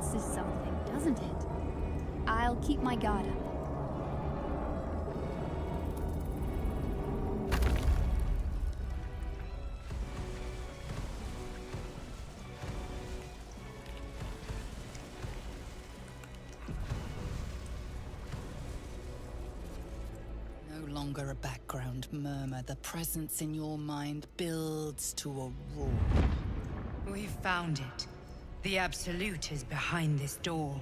senses something, doesn't it? I'll keep my guard up. No longer a background murmur. The presence in your mind builds to a roar. We've found it. The Absolute is behind this door.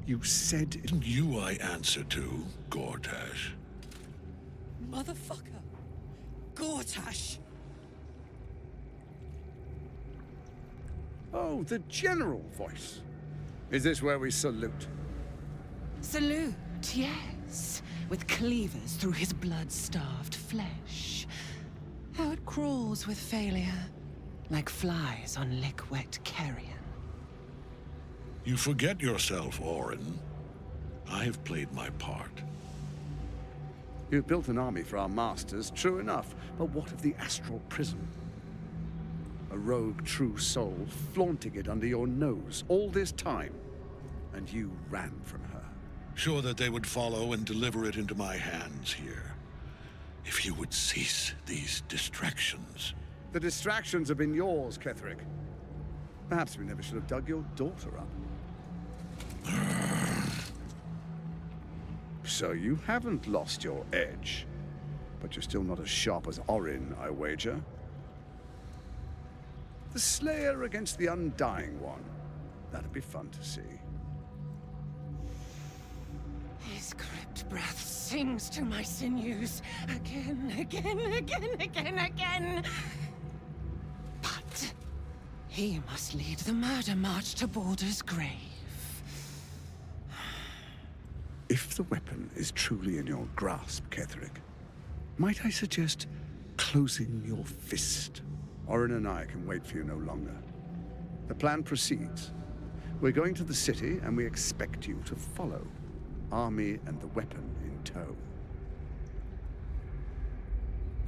You said it. You I answer to, Gortash. Motherfucker! Gortash! Oh, the general voice. Is this where we salute? Salute, yes. With cleavers through his blood-starved flesh. How it crawls with failure, like flies on lick-wet carrion. You forget yourself, Orin. I have played my part. You've built an army for our masters, true enough. But what of the astral prison? A rogue true soul flaunting it under your nose all this time. And you ran from her. Sure that they would follow and deliver it into my hands here. If you would cease these distractions. The distractions have been yours, Ketheric. Perhaps we never should have dug your daughter up. So you haven't lost your edge. But you're still not as sharp as Orin, I wager. The Slayer against the Undying One. That'd be fun to see. His crypt breath sings to my sinews. Again, again. But he must lead the murder march to Baldur's grave. If the weapon is truly in your grasp, Ketheric, might I suggest closing your fist? Orin and I can wait for you no longer. The plan proceeds. We're going to the city, and we expect you to follow. Army and the weapon in tow.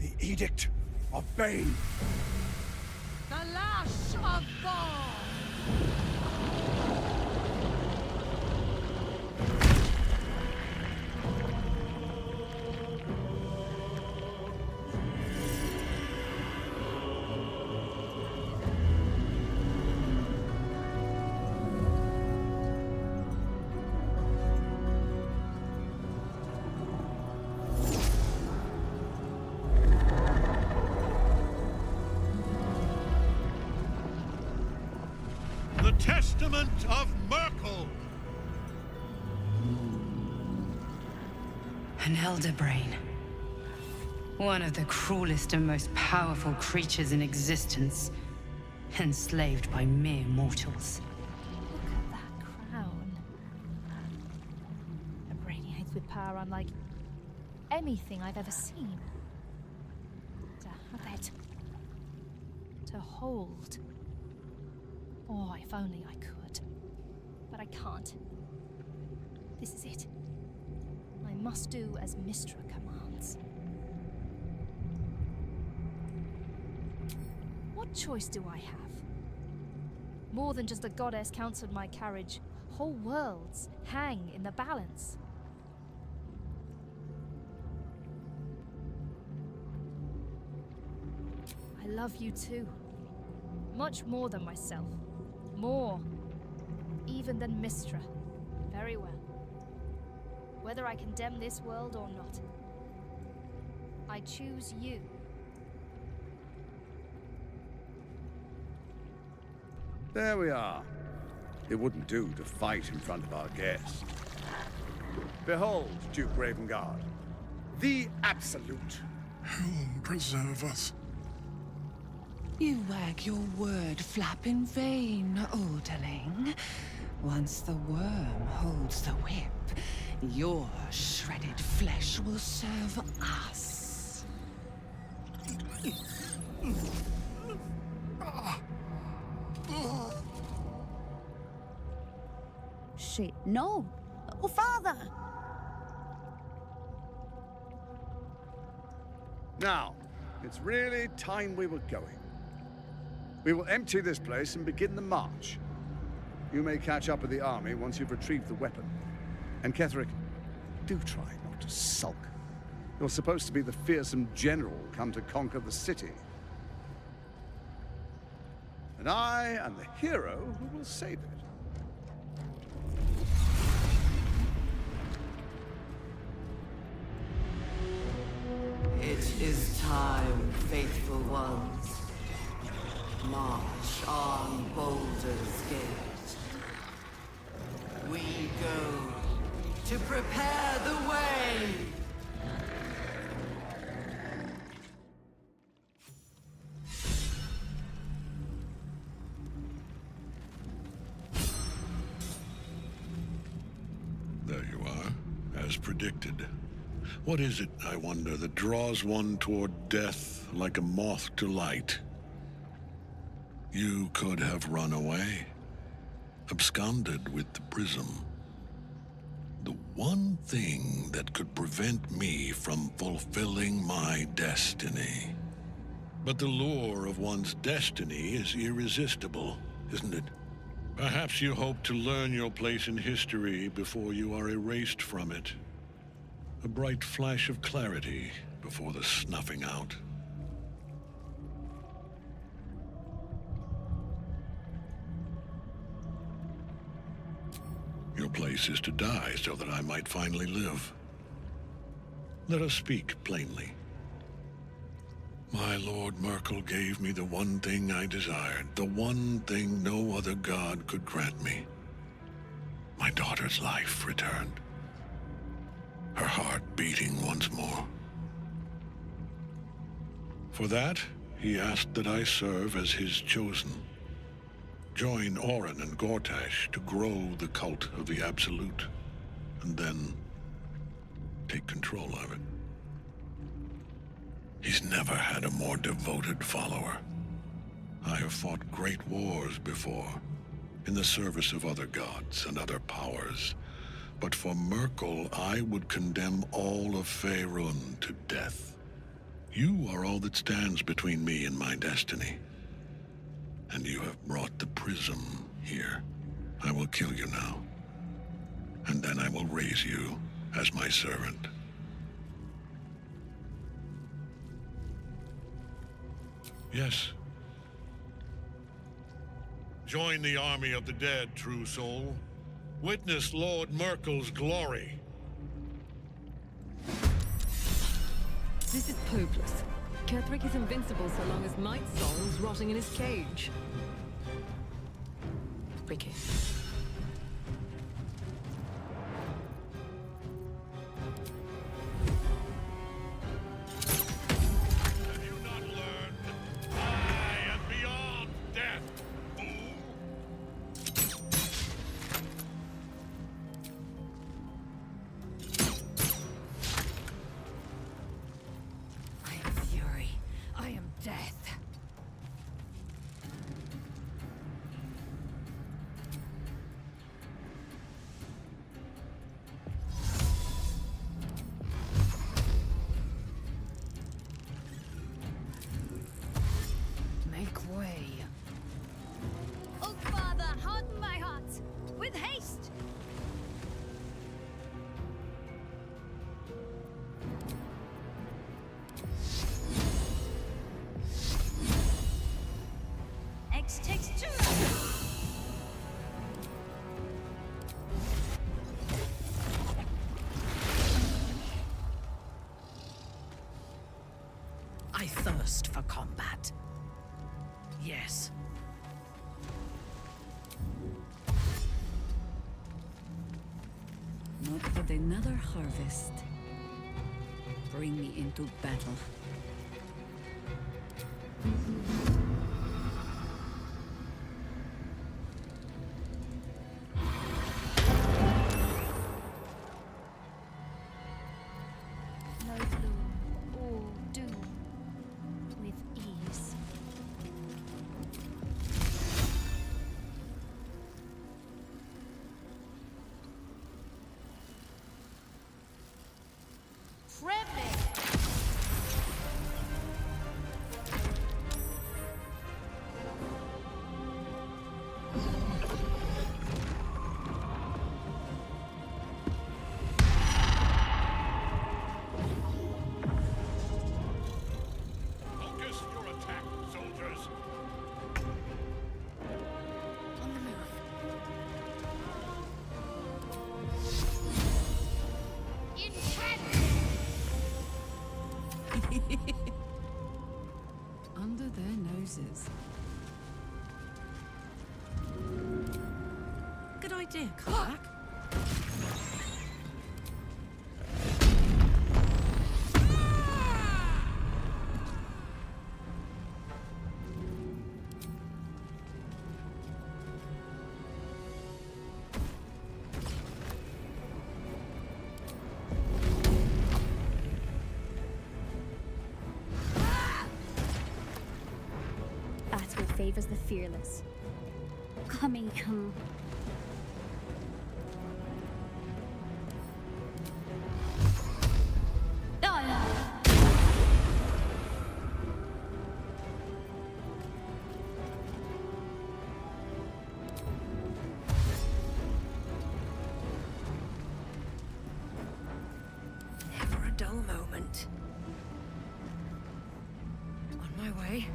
The Edict of Bane! The Lash of Bhaal! The Testament of Myrkul! An Elder Brain. One of the cruelest and most powerful creatures in existence. Enslaved by mere mortals. Look at that crown. It radiates with power unlike anything I've ever seen. To have it. To hold. Oh, if only I could. But I can't. This is it. I must do as Mystra commands. What choice do I have? More than just a goddess counseled my carriage. Whole worlds hang in the balance. I love you too. Much more than myself. More. Even than Mystra. Very well. Whether I condemn this world or not, I choose you. There we are. It wouldn't do to fight in front of our guest. Behold, Duke Ravengard. The Absolute. Helm preserve us. You wag your word flap in vain, Alderling. Once the worm holds the whip, your shredded flesh will serve us. she? No. Oh, father! Now, it's really time we were going. We will empty this place and begin the march. You may catch up with the army once you've retrieved the weapon. And Ketheric, do try not to sulk. You're supposed to be the fearsome general come to conquer the city. And I am the hero who will save it. It is time, faithful ones. March on Baldur's Gate. We go to prepare the way. There you are, as predicted. What is it, I wonder, that draws one toward death like a moth to light? You could have run away, absconded with the prism. The one thing that could prevent me from fulfilling my destiny. But the lure of one's destiny is irresistible, isn't it? Perhaps you hope to learn your place in history before you are erased from it. A bright flash of clarity before the snuffing out. Your place is to die so that I might finally live. Let us speak plainly. My Lord Myrkul gave me the one thing I desired, the one thing no other god could grant me. My daughter's life returned. Her heart beating once more. For that, he asked that I serve as his chosen. Join Orin and Gortash to grow the cult of the Absolute, and then take control of it. He's never had a more devoted follower. I have fought great wars before, in the service of other gods and other powers. But for Myrkul, I would condemn all of Faerun to death. You are all that stands between me and my destiny. And you have brought the prism here. I will kill you now. And then I will raise you as my servant. Yes. Join the army of the dead, true soul. Witness Lord Myrkul's glory. This is hopeless. Ketheric is invincible so long as Might Soul's rotting in his cage. Ricky. Have you not learned? I am beyond death, fool! I am fury. I am death. Make way. Oh, Father, harden my heart with haste. Ex textura. I thirst for combat. Yes. Not but another harvest. Bring me into battle. No gloom or doom. With ease. trembling. Focus your attack, soldiers. On the move. Under their noses. Good idea, Karlach. Battle favors the fearless. Come. Never a dull moment. On my way.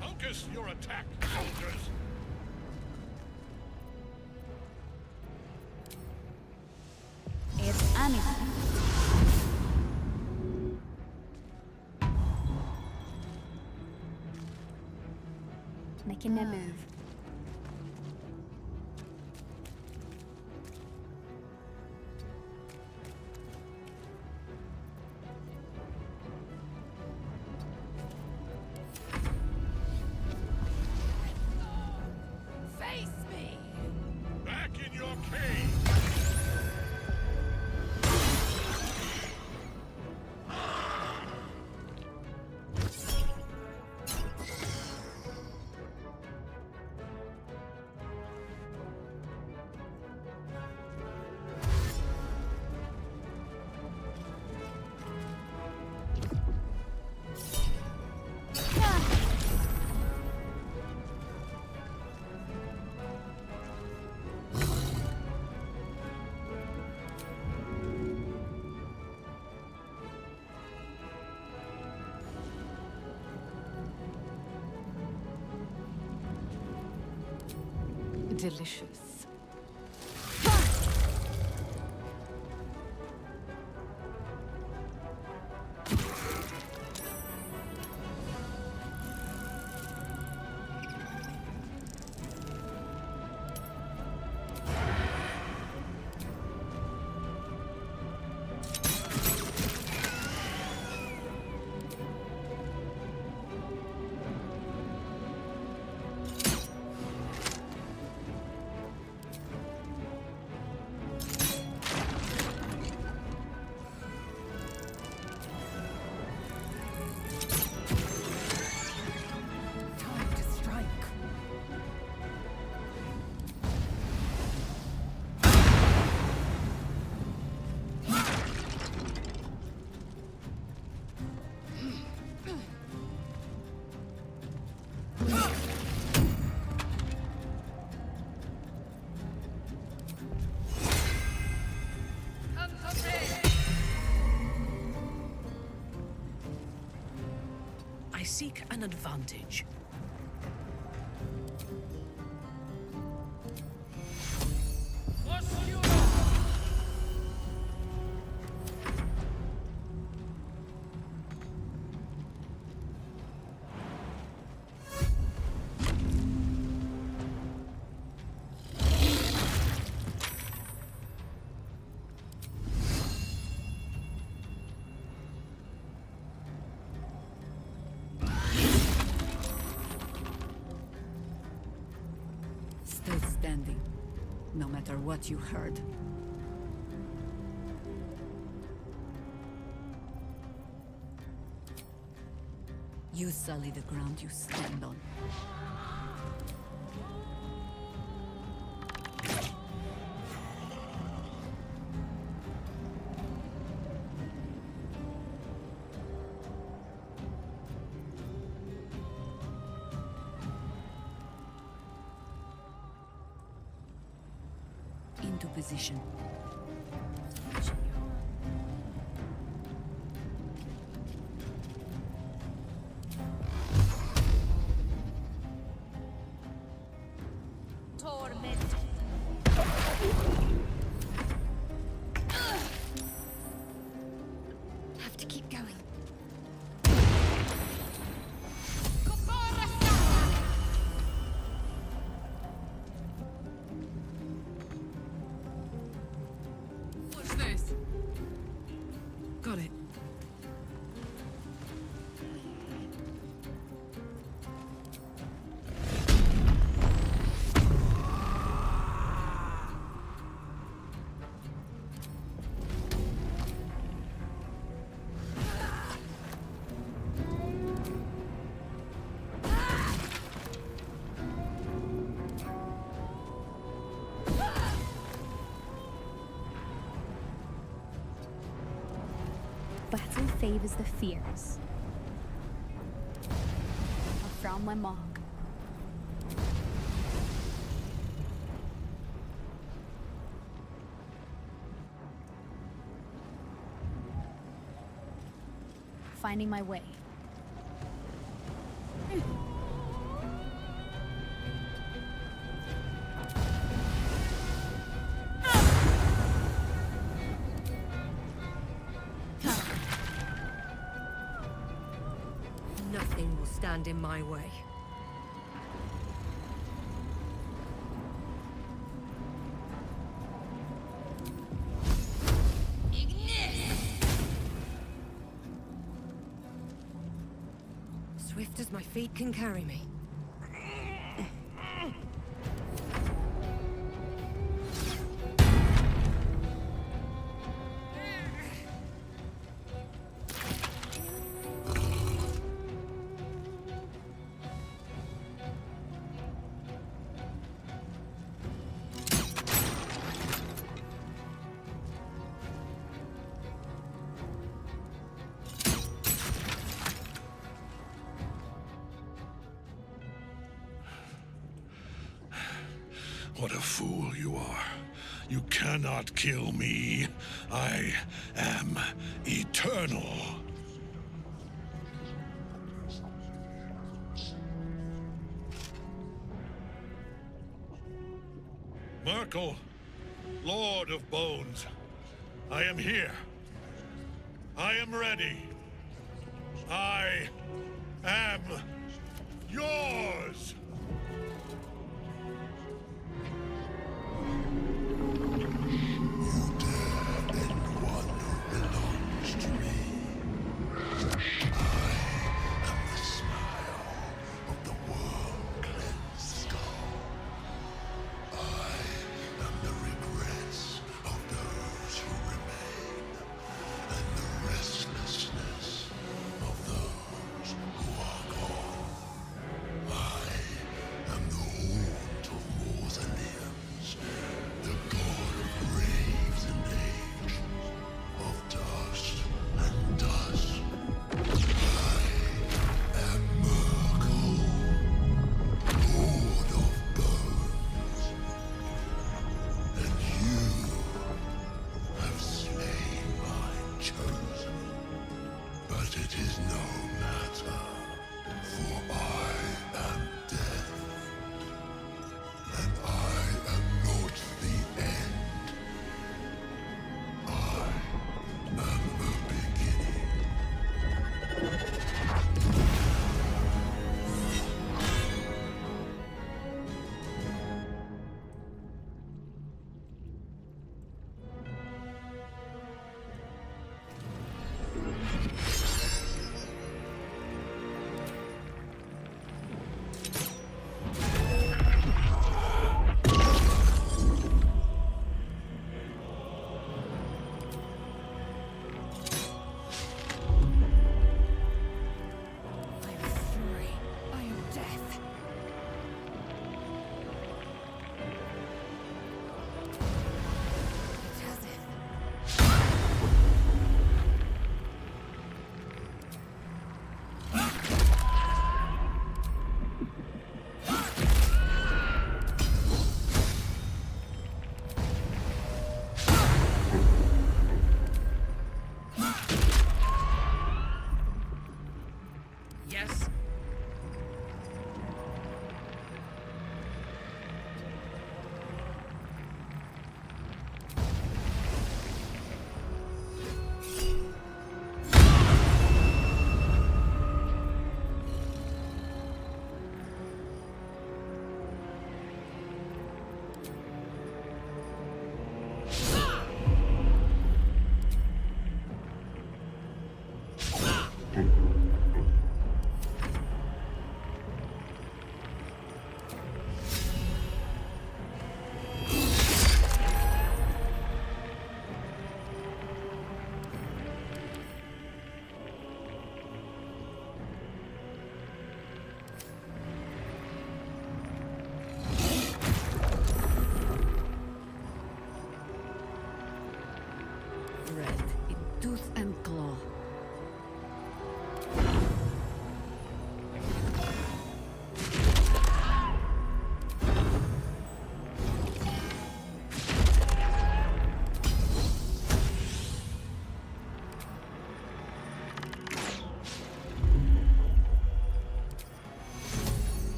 Focus your attack, soldiers. It's anything. Making a move. Face me! Back in your cave. Delicious. I seek an advantage. Still standing, no matter what you heard. You sully the ground you stand on. Into position. Have to keep going. What's this? Got it. Battle favors the fierce. I found my mark. Finding my way. Nothing will stand in my way. Swift as my feet can carry me. What a fool you are. You cannot kill me. I am eternal. Myrkul, Lord of Bones, I am here. I am ready. I am yours. It is no matter.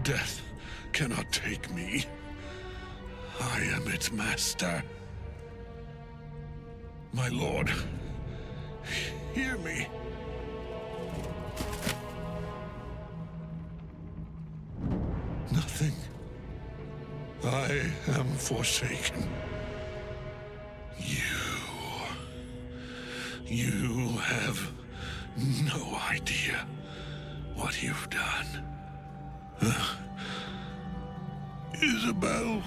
Death cannot take me. I am its master. My lord, hear me. Nothing. I am forsaken. You have no idea what you've done. Isabel.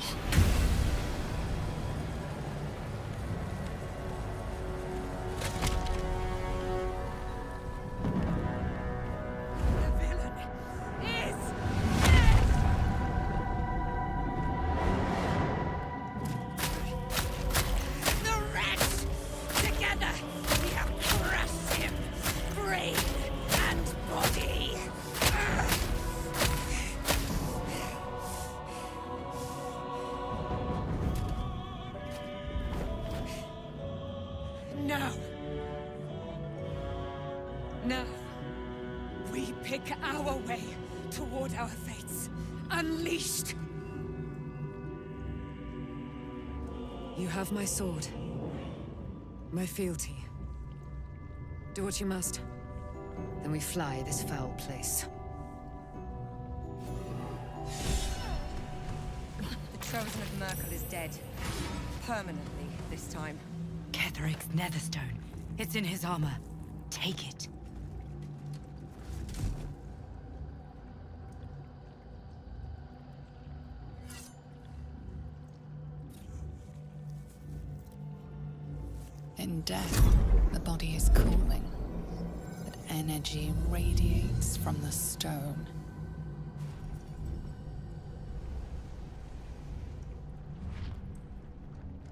No. Now, we pick our way toward our fates. Unleashed! You have my sword. My fealty. Do what you must. Then we fly this foul place. The Chosen of Merkel is dead. Permanently, this time. Ketheric's Netherstone. It's in his armor. Take it. In death, the body is cooling, but energy radiates from the stone.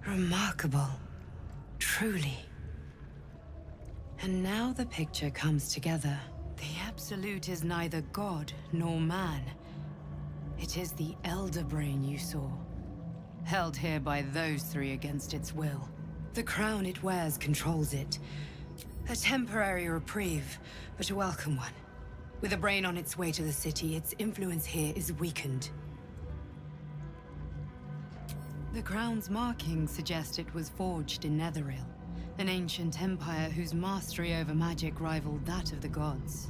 Remarkable. Truly. And now the picture comes together. The Absolute is neither god nor man. It is the Elder Brain you saw, held here by those three against its will. The crown it wears controls it. A temporary reprieve, but a welcome one. With a brain on its way to the city, its influence here is weakened. The crown's markings suggest it was forged in Netheril, an ancient empire whose mastery over magic rivaled that of the gods.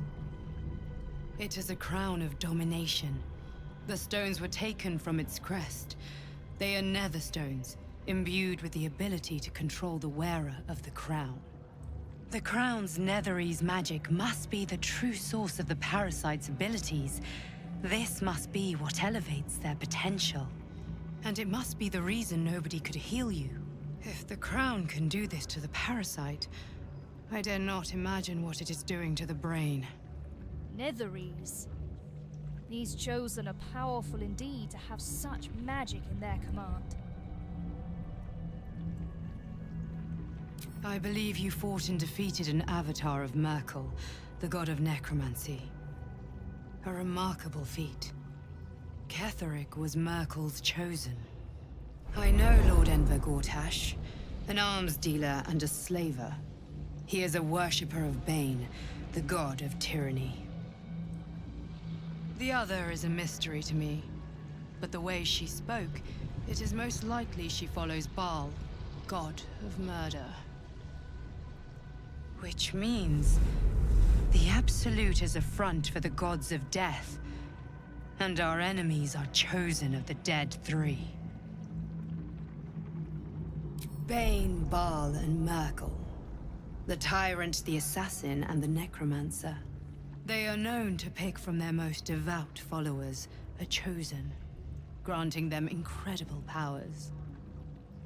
It is a crown of domination. The stones were taken from its crest. They are Netherstones, imbued with the ability to control the wearer of the crown. The crown's Netherese magic must be the true source of the parasite's abilities. This must be what elevates their potential. And it must be the reason nobody could heal you. If the crown can do this to the parasite, I dare not imagine what it is doing to the brain. Netherese. These Chosen are powerful indeed to have such magic in their command. I believe you fought and defeated an avatar of Merkel, the god of necromancy. A remarkable feat. Ketheric was Merkel's chosen. I know Lord Enver Gortash, an arms dealer and a slaver. He is a worshipper of Bane, the god of tyranny. The other is a mystery to me, but the way she spoke, it is most likely she follows Baal, god of murder. Which means the Absolute is a front for the gods of death, and our enemies are chosen of the dead three. Bane, Baal, and Merkel. The tyrant, the assassin, and the necromancer. They are known to pick from their most devout followers a chosen, granting them incredible powers.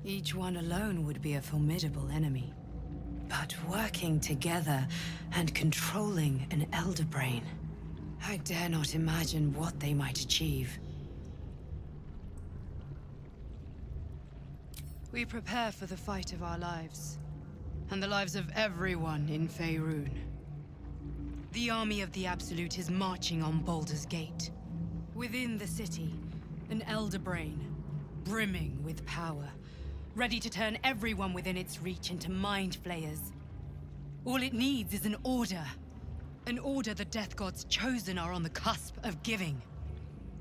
Each one alone would be a formidable enemy. But working together and controlling an Elder Brain, I dare not imagine what they might achieve. We prepare for the fight of our lives, and the lives of everyone in Faerun. The army of the Absolute is marching on Baldur's Gate. Within the city, an Elder Brain, brimming with power, ready to turn everyone within its reach into mind flayers. All it needs is an order. An order the Death God's chosen are on the cusp of giving.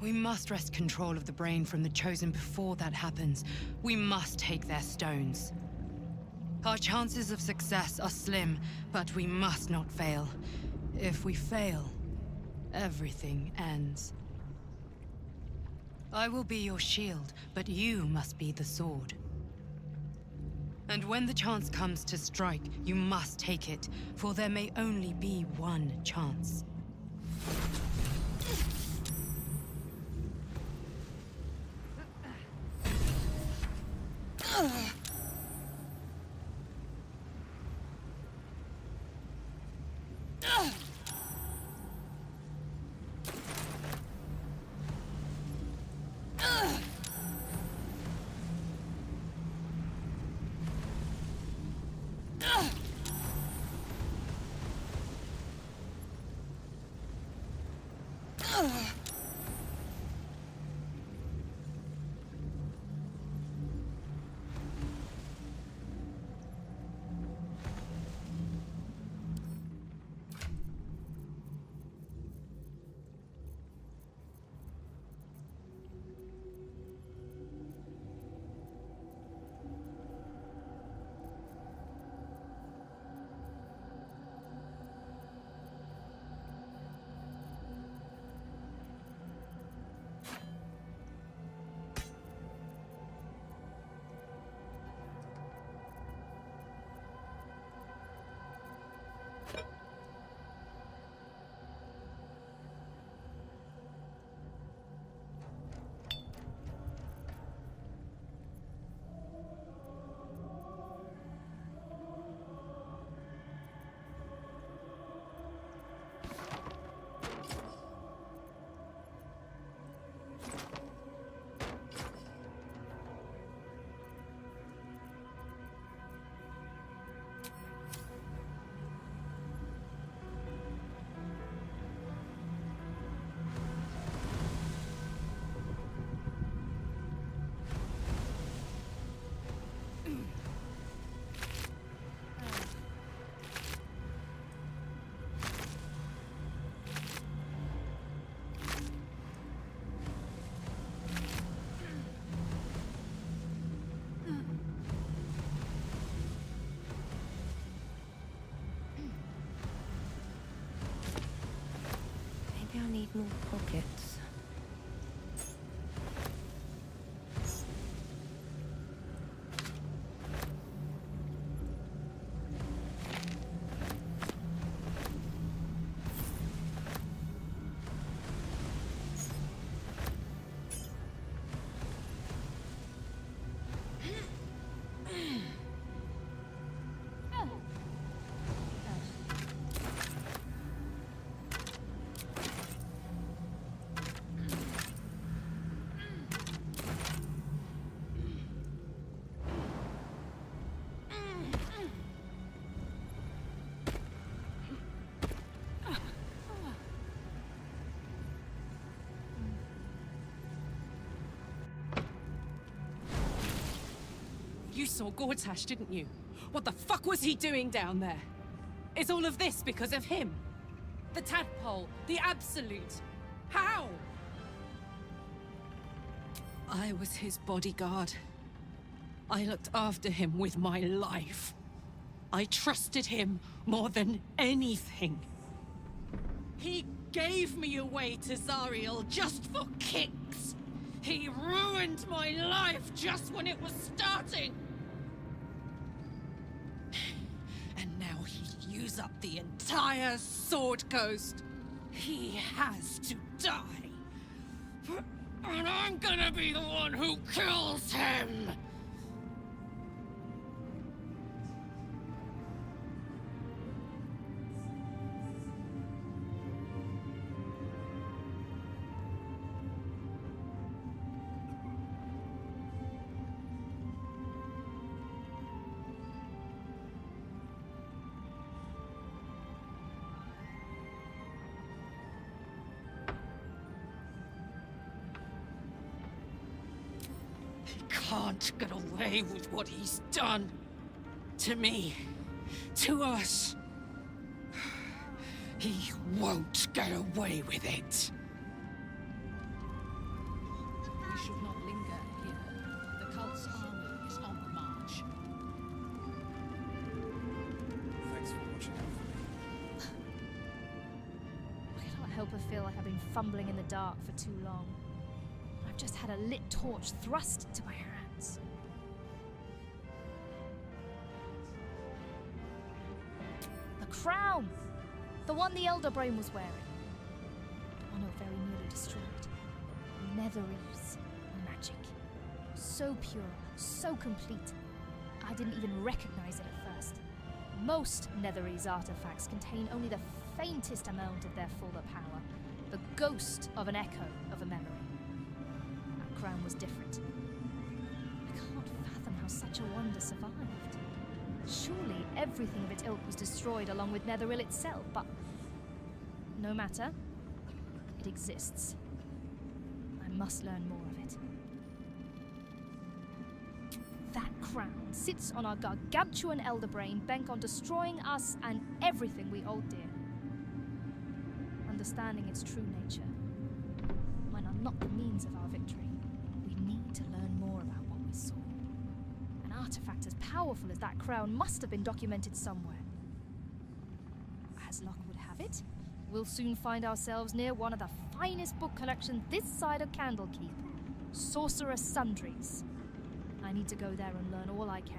We must wrest control of the brain from the Chosen before that happens. We must take their stones. Our chances of success are slim, but we must not fail. If we fail, everything ends. I will be your shield, but you must be the sword. And when the chance comes to strike, you must take it, for there may only be one chance. Maybe I need more pockets. You saw Gortash, didn't you? What the fuck was he doing down there? Is all of this because of him? The tadpole, the Absolute. How? I was his bodyguard. I looked after him with my life. I trusted him more than anything. He gave me away to Zariel just for kicks. He ruined my life just when it was starting. And now he'd use up the entire Sword Coast. He has to die. And I'm gonna be the one who kills him! Can't get away with what he's done. To me. To us. He won't get away with it. God's army is on the march. Thanks for watching out for me. I cannot help but feel like I've been fumbling in the dark for too long. I've just had a lit torch thrust into my hands. The crown! The one the Elder Brain was wearing. The one I very nearly destroyed. Netherese magic. So pure, so complete. I didn't even recognize it at first. Most Netherese artifacts contain only the faintest amount of their fuller power, the ghost of an echo of a memory. That crown was different. I can't fathom how such a wonder survived. Surely everything of its ilk was destroyed along with Netheril itself, but no matter, it exists. I must learn more of it. That crown sits on our gargantuan elder brain, bent on destroying us and everything we hold dear. Understanding its true nature might unlock the means of our victory. We need to learn more about what we saw. An artifact as powerful as that crown must have been documented somewhere. As luck would have it, we'll soon find ourselves near one of the finest book collections this side of Candlekeep, Sorcerer's Sundries. I need to go there and learn all I can.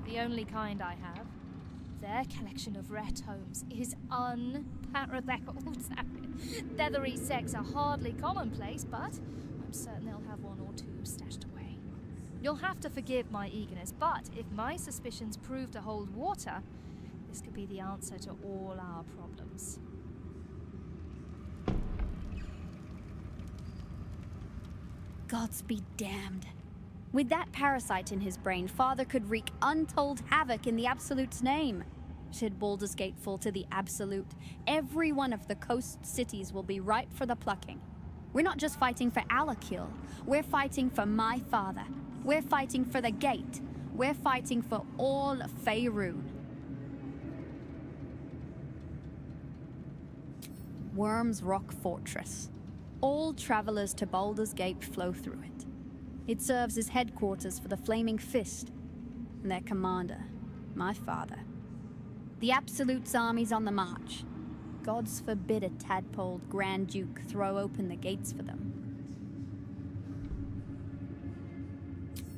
The only kind I have. Their collection of rare tomes is unparalleled. Feathery sects are hardly commonplace, but I'm certain they'll have one or two stashed away. You'll have to forgive my eagerness, but if my suspicions prove to hold water, this could be the answer to all our problems. Gods be damned. With that parasite in his brain, Father could wreak untold havoc in the Absolute's name. Should Baldur's Gate fall to the Absolute, every one of the coast cities will be ripe for the plucking. We're not just fighting for Alakil, we're fighting for my father. We're fighting for the Gate. We're fighting for all Faerun. Worm's Rock Fortress. All travelers to Baldur's Gate flow through it. It serves as headquarters for the Flaming Fist and their commander, my father. The Absolute's army's on the march. Gods forbid a tadpoled Grand Duke throw open the gates for them.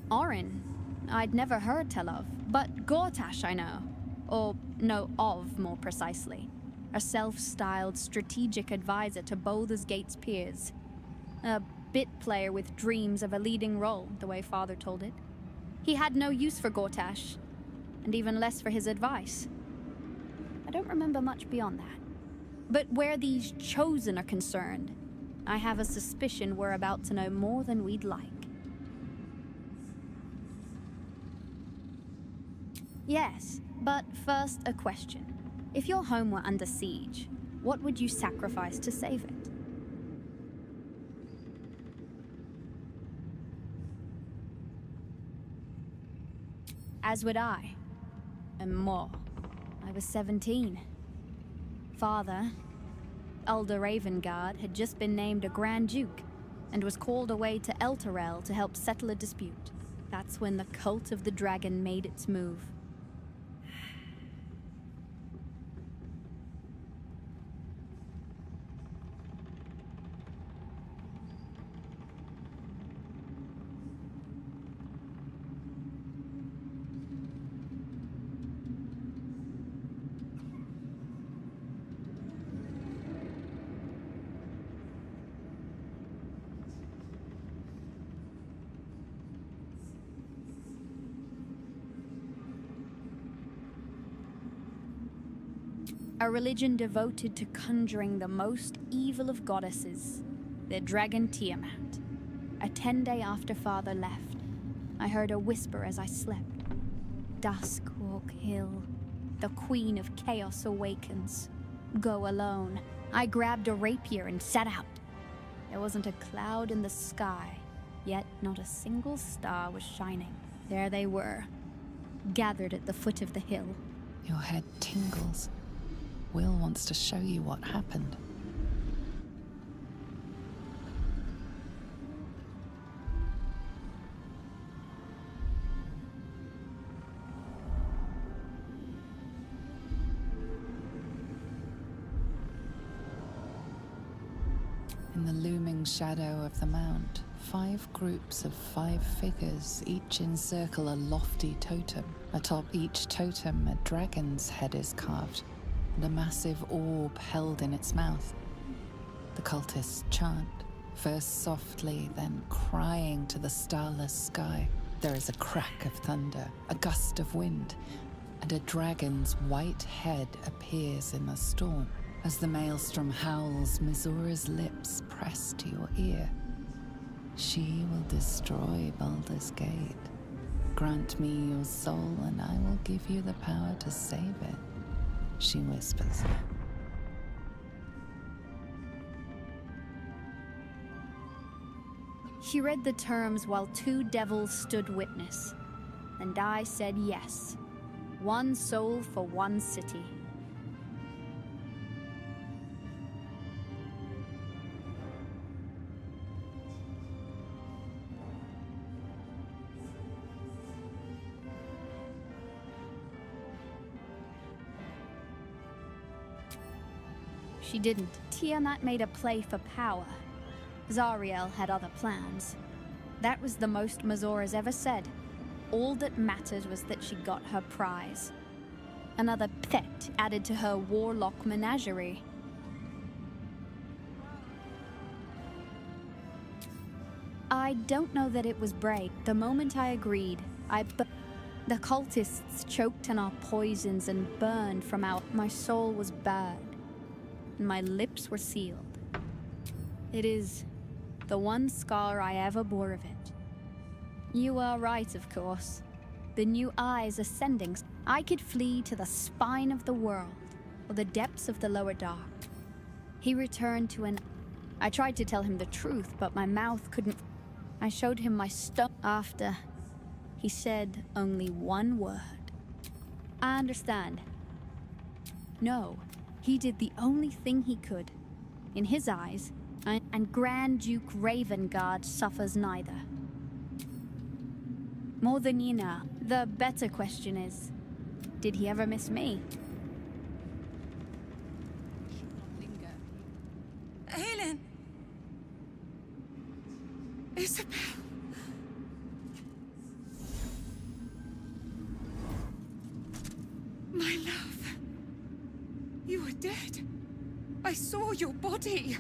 Orin, I'd never heard tell of, but Gortash I know. Or know of, more precisely. A self-styled strategic advisor to Baldur's Gate's peers. A bit player with dreams of a leading role, the way Father told it. He had no use for Gortash, and even less for his advice. I don't remember much beyond that. But where these Chosen are concerned, I have a suspicion we're about to know more than we'd like. Yes, but first a question. If your home were under siege, what would you sacrifice to save it? As would I. And more. I was 17. Father, Elder Ravengard, had just been named a Grand Duke and was called away to Elturel to help settle a dispute. That's when the Cult of the Dragon made its move. A religion devoted to conjuring the most evil of goddesses, the dragon Tiamat. A 10-day after Father left, I heard a whisper as I slept. Duskwalk Hill, the Queen of Chaos awakens. Go alone. I grabbed a rapier and set out. There wasn't a cloud in the sky, yet not a single star was shining. There they were, gathered at the foot of the hill. Your head tingles. Will wants to show you what happened. In the looming shadow of the mount, 5 groups of 5 figures each encircle a lofty totem. Atop each totem, a dragon's head is carved, and a massive orb held in its mouth. The cultists chant, first softly, then crying to the starless sky. There is a crack of thunder, a gust of wind, and a dragon's white head appears in the storm. As the maelstrom howls, Mizora's lips press to your ear. She will destroy Baldur's Gate. Grant me your soul, and I will give you the power to save it, she whispers. She read the terms while 2 devils stood witness, and I said yes. 1 soul for 1 city. She didn't. Tiamat made a play for power. Zariel had other plans. That was the most Mizora's ever said. All that mattered was that she got her prize. Another pet added to her warlock menagerie. I don't know that it was brave. The moment I agreed, the cultists choked on our poisons and burned from our... My soul was burned, and my lips were sealed. It is the one scar I ever bore of it. You are right, of course. The new eyes ascending. I could flee to the spine of the world, or the depths of the lower dark. He returned to an... I tried to tell him the truth, but my mouth couldn't... I showed him my stone. After, he said only one word. I understand. No, he did the only thing he could. In his eyes, and Grand Duke Ravengard suffers neither. More than you know. The better question is, did he ever miss me? Aylin! Isabel! My love. You were dead. I saw your body.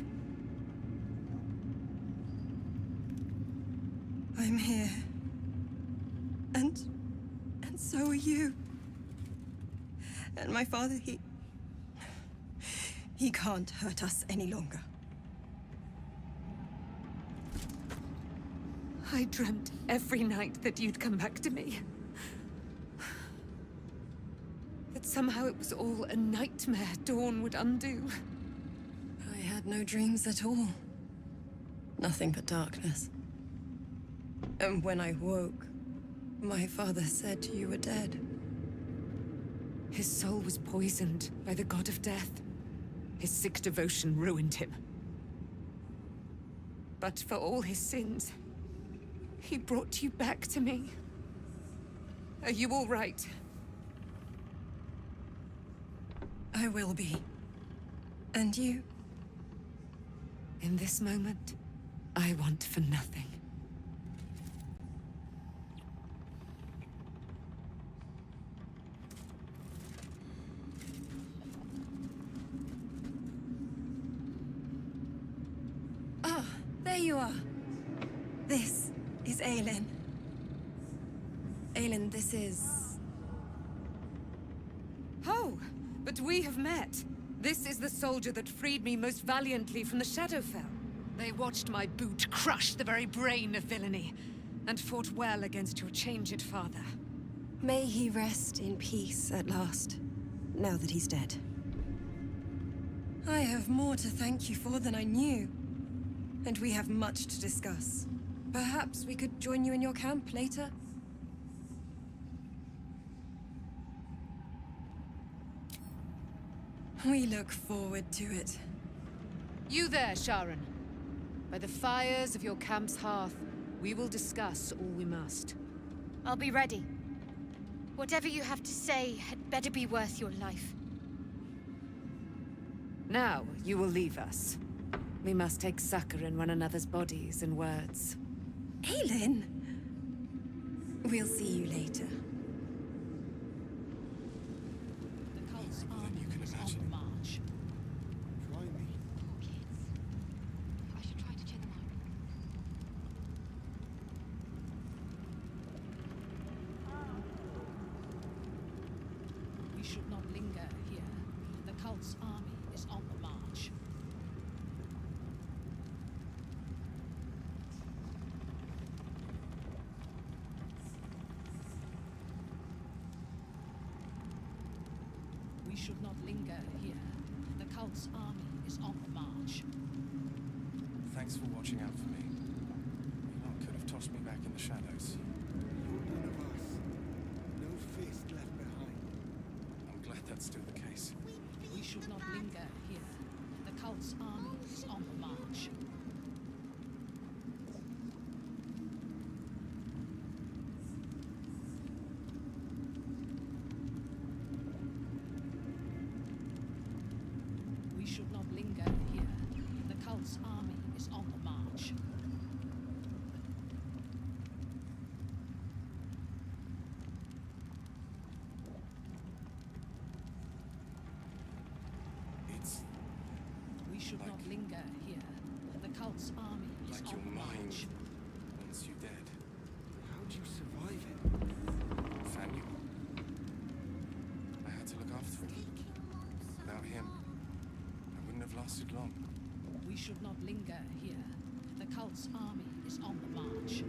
I'm here. And so are you. And my father, he can't hurt us any longer. I dreamt every night that you'd come back to me. That somehow it was all a nightmare Dawn would undo. I had no dreams at all. Nothing but darkness. And when I woke, my father said you were dead. His soul was poisoned by the god of death. His sick devotion ruined him. But for all his sins, he brought you back to me. Are you all right? I will be. And you? In this moment, I want for nothing. Ah, there you are. This is Aylin. Aylin, this is... Oh, but we have met. This is the soldier that freed me most valiantly from the Shadowfell. They watched my boot crush the very brain of villainy, and fought well against your changed father. May he rest in peace at last, now that he's dead. I have more to thank you for than I knew, and we have much to discuss. Perhaps we could join you in your camp later? We look forward to it. You there, Sharon. By the fires of your camp's hearth, we will discuss all we must. I'll be ready. Whatever you have to say had better be worth your life. Now, you will leave us. We must take succor in one another's bodies and words. Aelin! We'll see you later. The cult's army is on the march. Try me. Poor kids. I should try to cheer them up. We should not linger here. The cult's army is on the march. We should not linger here. The cult's army is on the march. Thanks for watching out for me. You lot could have tossed me back in the shadows. You're one of us. No fist left behind. I'm glad that's still the case. We should not linger here. The cult's army is on the march. We should not linger here. The cult's army is on the march. It's We should not linger here. The cult's army is like on your the mind march. wants you dead. How'd you survive it? Nathaniel. I had to look after him. Without him, I wouldn't have lasted long. We should not linger here. The cult's army is on the march.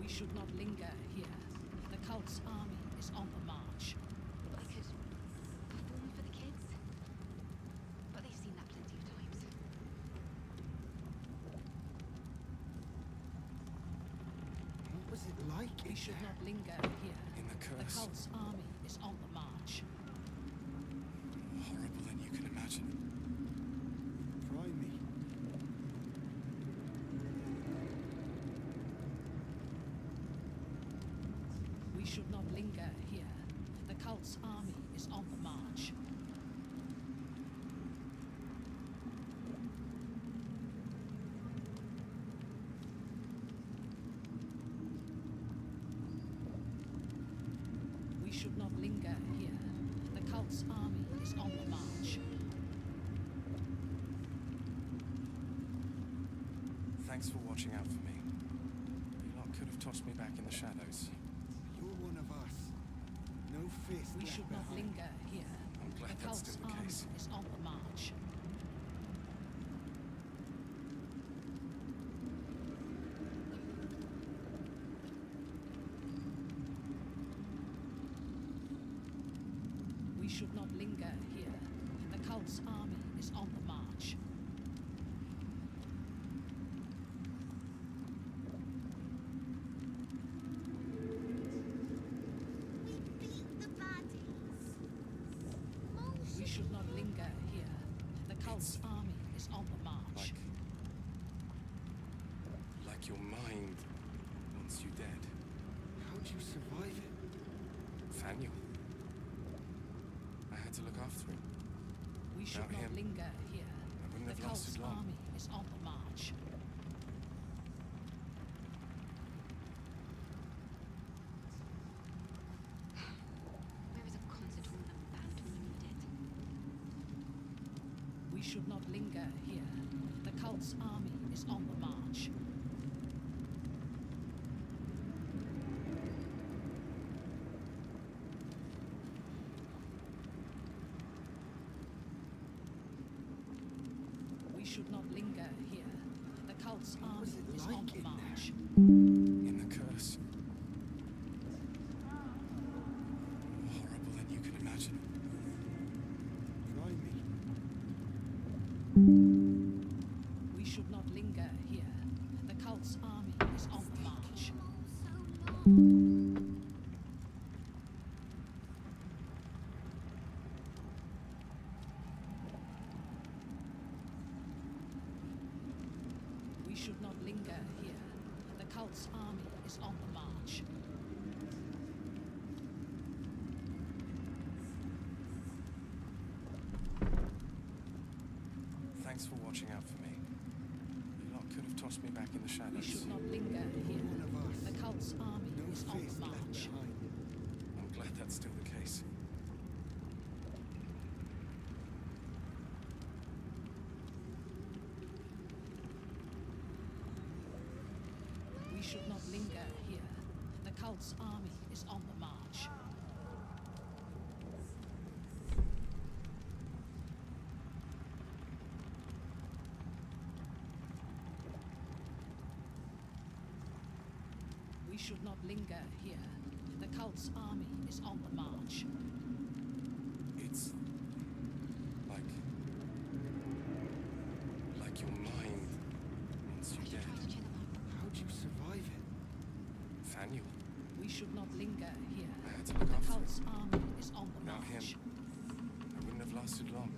We should not linger here. The cult's army is on the march. I could perform for the kids, but they've seen that plenty of times. What was it like We in should there? not linger here. In the The curse. cult's army is on the march. Horrible than you can imagine. Try me. We should not linger here. The cult's army is on the march. We should not linger here. The cult's army is on the march. Thanks for watching out for me. You lot could have tossed me back in the shadows. You're one of us. No fist We left should not behind. linger here. I'm glad The that's cult's still the army case. is on the march. We should not linger here. The cult's army is on the march. We should not linger here. The cult's army is on the march. Like your mind wants you dead. How'd you survive it? Nathaniel. I had to look after him. We should Without not him, linger here. I wouldn't The have cult's lasted long. army is on the march. Where is a concert hall and band when you need it? We should not linger here. The cult's army is on the march. We should not linger here. The cult's army is on the march. In the curse. Horrible than you can imagine. Try me. We should not linger here. The cult's army is on the march. We should not linger here. The cult's army is on the march. Thanks for watching out for me. You lot could have tossed me back in the shadows. We should not linger here. The cult's army is on the march. I'm glad that's still the case. We should not linger here. The cult's army is on the march. We should not linger here. The cult's army is on the march. It's like your mind wants you dead. How'd you survive it? Faniel. We should not linger here. I had to look The after cult's him. army is on the Without march. him, I wouldn't have lasted long.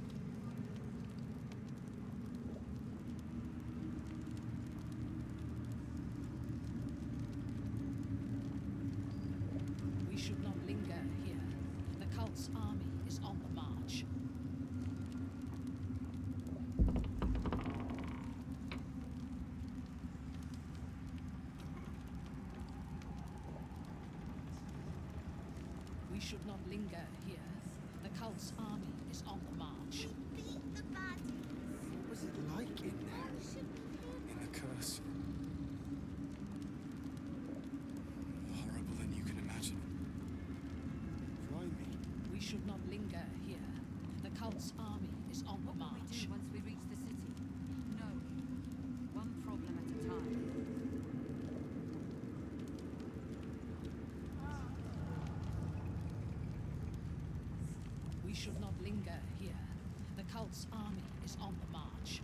We should not linger here. The cult's army is on the march. We should not linger here. The cult's army is on the march. What was it like in there? In the curse. Horrible than you can imagine. Try me. We should not linger here. The cult's army is on the march. Once we reach the city? No. One problem at a time. We should not linger here. The cult's army is on the march.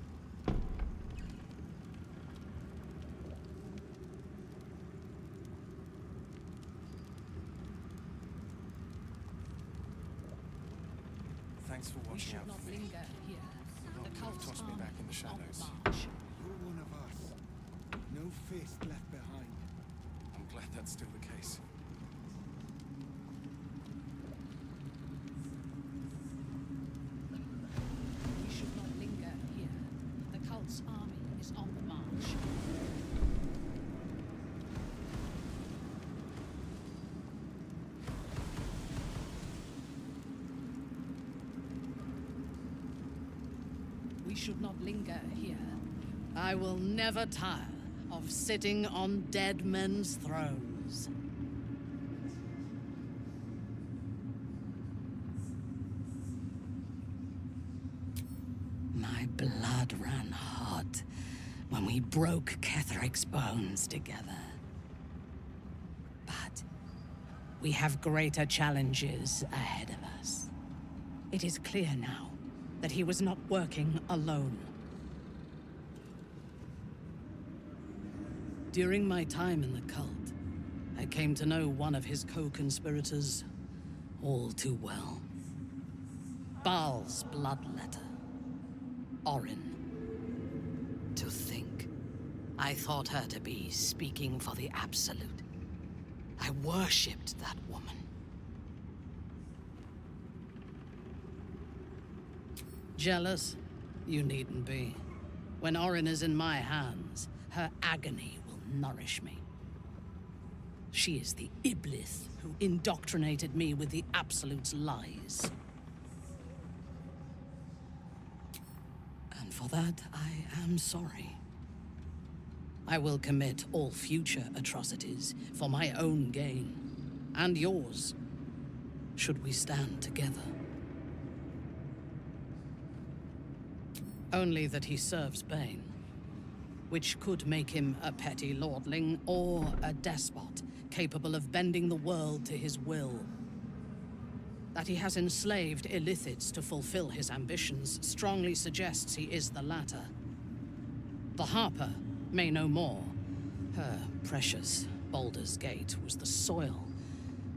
Thanks for We watching should out not for me. linger here. You lot The could have cult's tossed me army back in the is on the shadows. march. You're one of us. No fist left behind. I'm glad that's still the case. We should not linger here. The cult's army is on the march. We should not linger here. I will never tire of sitting on dead men's thrones. My blood ran hot when we broke Ketheric's bones together. But we have greater challenges ahead of us. It is clear now that he was not working alone. During my time in the cult, I came to know one of his co-conspirators all too well. Baal's bloodletter, Orin. To think, I thought her to be speaking for the Absolute. I worshipped that woman. Jealous? You needn't be. When Orin is in my hands, her agony will nourish me. She is the Iblis who indoctrinated me with the Absolute's lies. And for that, I am sorry. I will commit all future atrocities for my own gain, and yours, should we stand together. Only that he serves Bane, which could make him a petty lordling or a despot capable of bending the world to his will. That he has enslaved Illithids to fulfill his ambitions strongly suggests he is the latter. The Harper may know more. Her precious Baldur's Gate was the soil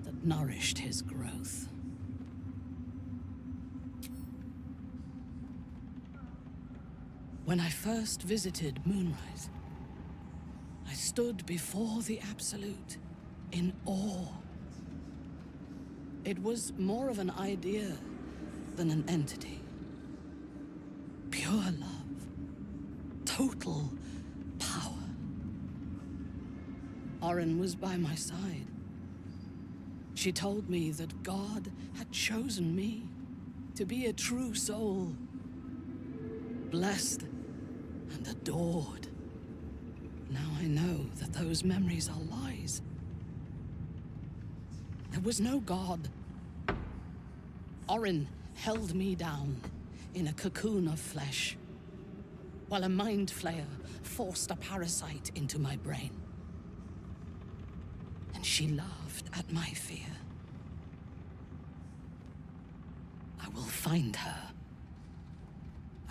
that nourished his growth. When I first visited Moonrise, I stood before the Absolute, in awe. It was more of an idea than an entity. Pure love. Total power. Orin was by my side. She told me that God had chosen me to be a true soul. Blessed and adored. Now I know that those memories are lies. There was no God. Orin held me down in a cocoon of flesh, while a mind flayer forced a parasite into my brain. And she laughed at my fear. I will find her.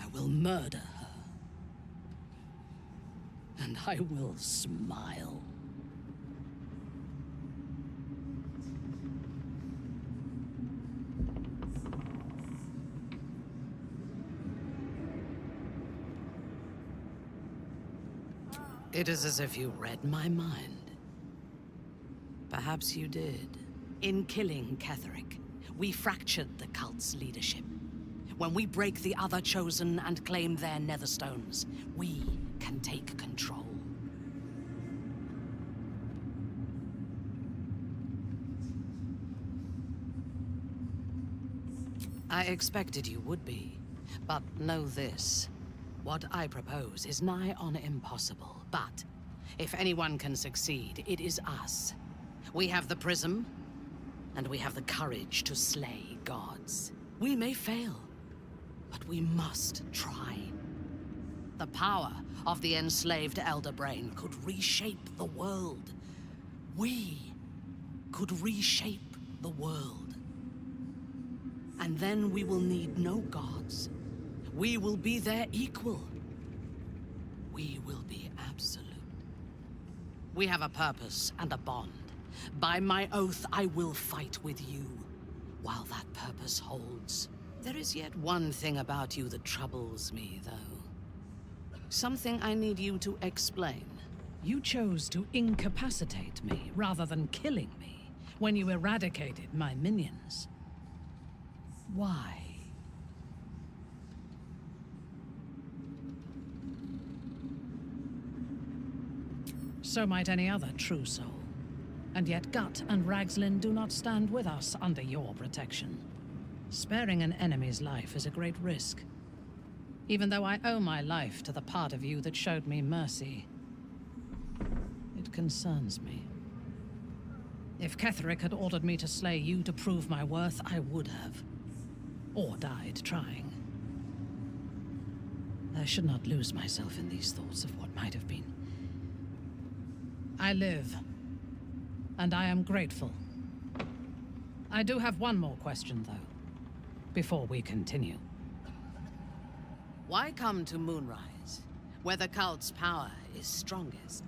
I will murder her. And I will smile. It is as if you read my mind. Perhaps you did. In killing Ketheric, we fractured the cult's leadership. When we break the other Chosen and claim their Netherstones, we can take control. I expected you would be, but know this. What I propose is nigh on impossible, but if anyone can succeed, it is us. We have the prism, and we have the courage to slay gods. We may fail, but we must try. The power of the enslaved Elder Brain could reshape the world. We could reshape the world. And then we will need no gods. We will be their equal. We will be absolute. We have a purpose and a bond. By my oath, I will fight with you, while that purpose holds. There is yet one thing about you that troubles me, though. Something I need you to explain. You chose to incapacitate me, rather than killing me, when you eradicated my minions. Why? So might any other true soul. And yet Gut and Ragzlin do not stand with us under your protection. Sparing an enemy's life is a great risk. Even though I owe my life to the part of you that showed me mercy, it concerns me. If Ketheric had ordered me to slay you to prove my worth, I would have. Or died trying. I should not lose myself in these thoughts of what might have been. I live, and I am grateful. I do have one more question, though, before we continue. Why come to Moonrise, where the cult's power is strongest?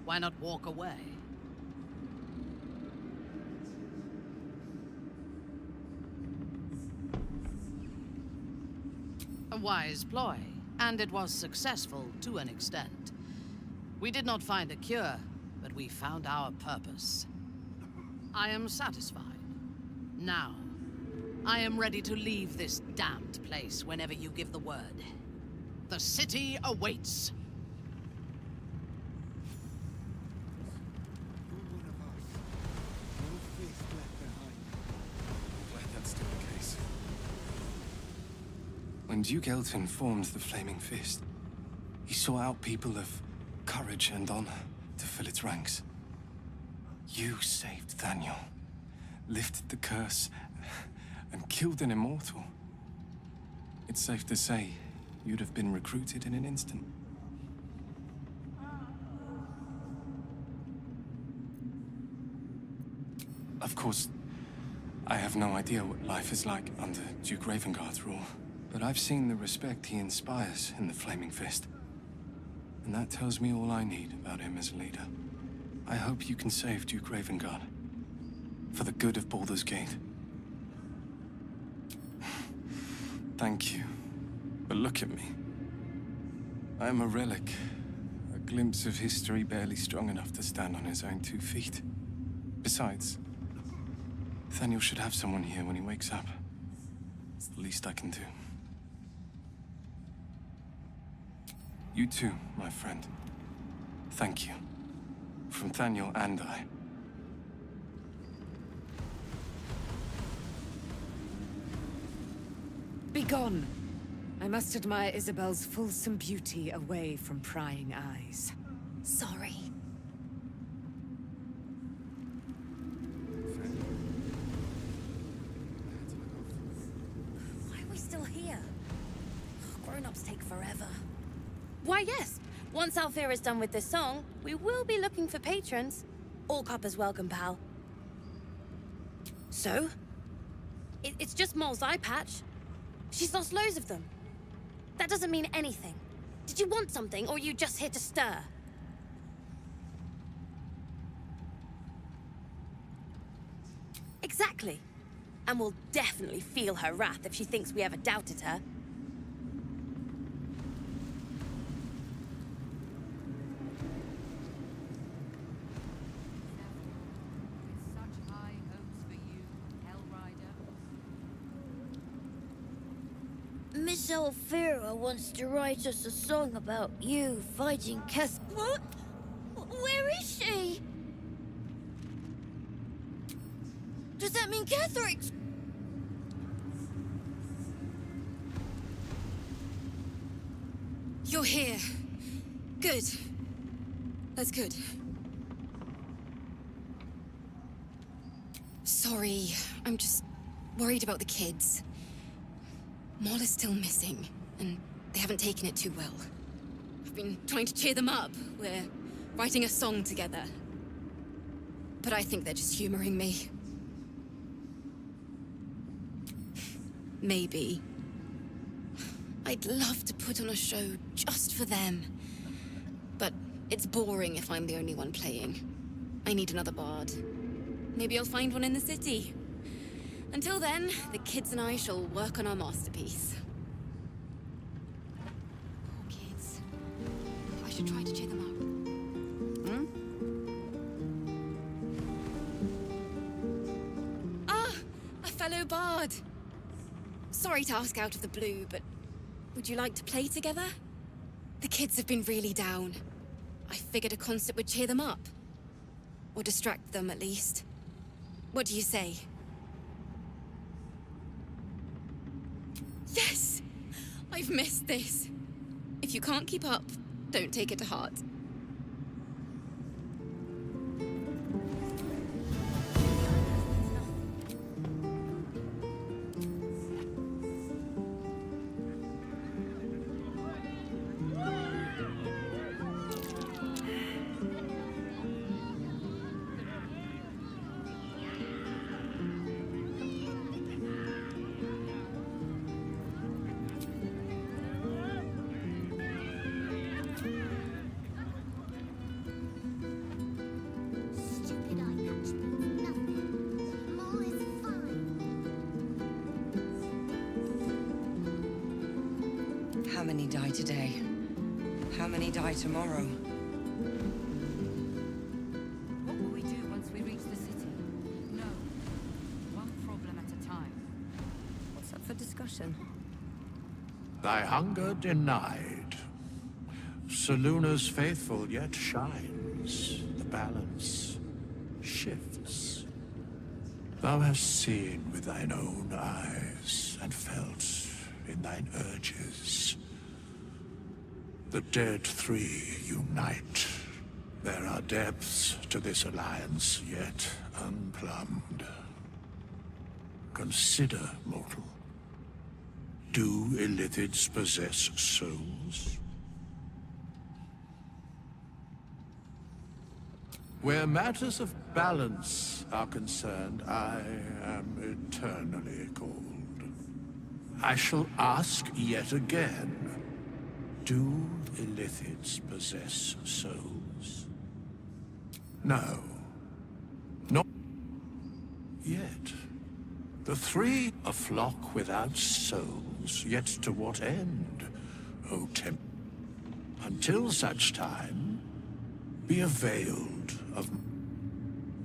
Why not walk away? A wise ploy, and it was successful to an extent. We did not find a cure, but we found our purpose. I am satisfied. Now, I am ready to leave this damned place whenever you give the word. The city awaits. Glad that's still the case. When Duke Elton formed the Flaming Fist, he sought out people of courage and honor to fill its ranks. You saved Daniel, lifted the curse, and killed an immortal. It's safe to say you'd have been recruited in an instant. Of course, I have no idea what life is like under Duke Ravengard's rule, but I've seen the respect he inspires in the Flaming Fist. And that tells me all I need about him as a leader. I hope you can save Duke Ravengard, for the good of Baldur's Gate. Thank you. But look at me. I am a relic, a glimpse of history barely strong enough to stand on his own 2 feet. Besides, Thaniel should have someone here when he wakes up. It's the least I can do. You too, my friend. Thank you. From Thaniel and I. Begone! I must admire Isabel's fulsome beauty away from prying eyes. Sorry. Why are we still here? Grown-ups take forever. Why, yes. Once Alfira's done with this song, we will be looking for patrons. All coppers welcome, pal. So? It's just Moll's eye patch. She's lost loads of them. That doesn't mean anything. Did you want something, or are you just here to stir? Exactly. And we'll definitely feel her wrath if she thinks we ever doubted her. Miss Alfira wants to write us a song about you fighting Keth. What? Where is she? Does that mean Ketheric's? You're here. Good. That's good. Sorry, I'm just worried about the kids. Moll is still missing, and they haven't taken it too well. I've been trying to cheer them up. We're writing a song together. But I think they're just humoring me. Maybe. I'd love to put on a show just for them. But it's boring if I'm the only one playing. I need another bard. Maybe I'll find one in the city. Until then, the kids and I shall work on our masterpiece. Poor kids. I should try to cheer them up. Ah! A fellow bard! Sorry to ask out of the blue, but would you like to play together? The kids have been really down. I figured a concert would cheer them up. Or distract them, at least. What do you say? Yes! I've missed this. If you can't keep up, don't take it to heart. How many die today? How many die tomorrow? What will we do once we reach the city? No. One problem at a time. What's up for discussion? Thy hunger denied. Selûne's faithful yet shines. The balance shifts. Thou hast seen with thine own eyes and felt in thine urges. The dead three unite. There are depths to this alliance yet unplumbed. Consider, mortal. Do Illithids possess souls? Where matters of balance are concerned, I am eternally cold. I shall ask yet again. Do Illithids possess souls? No. Not yet. The three, a flock without souls, yet to what end, O Until such time, be availed of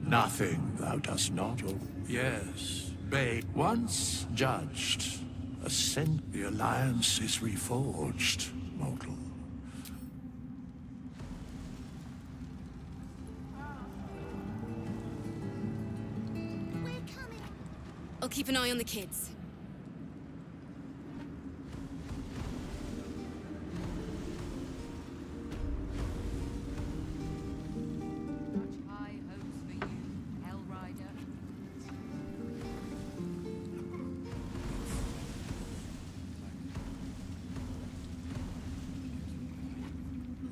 nothing thou dost not. Oh, yes, Bane. Once judged, ascend. The alliance is reforged, mortal. I'll keep an eye on the kids. High hopes for you, Hellrider.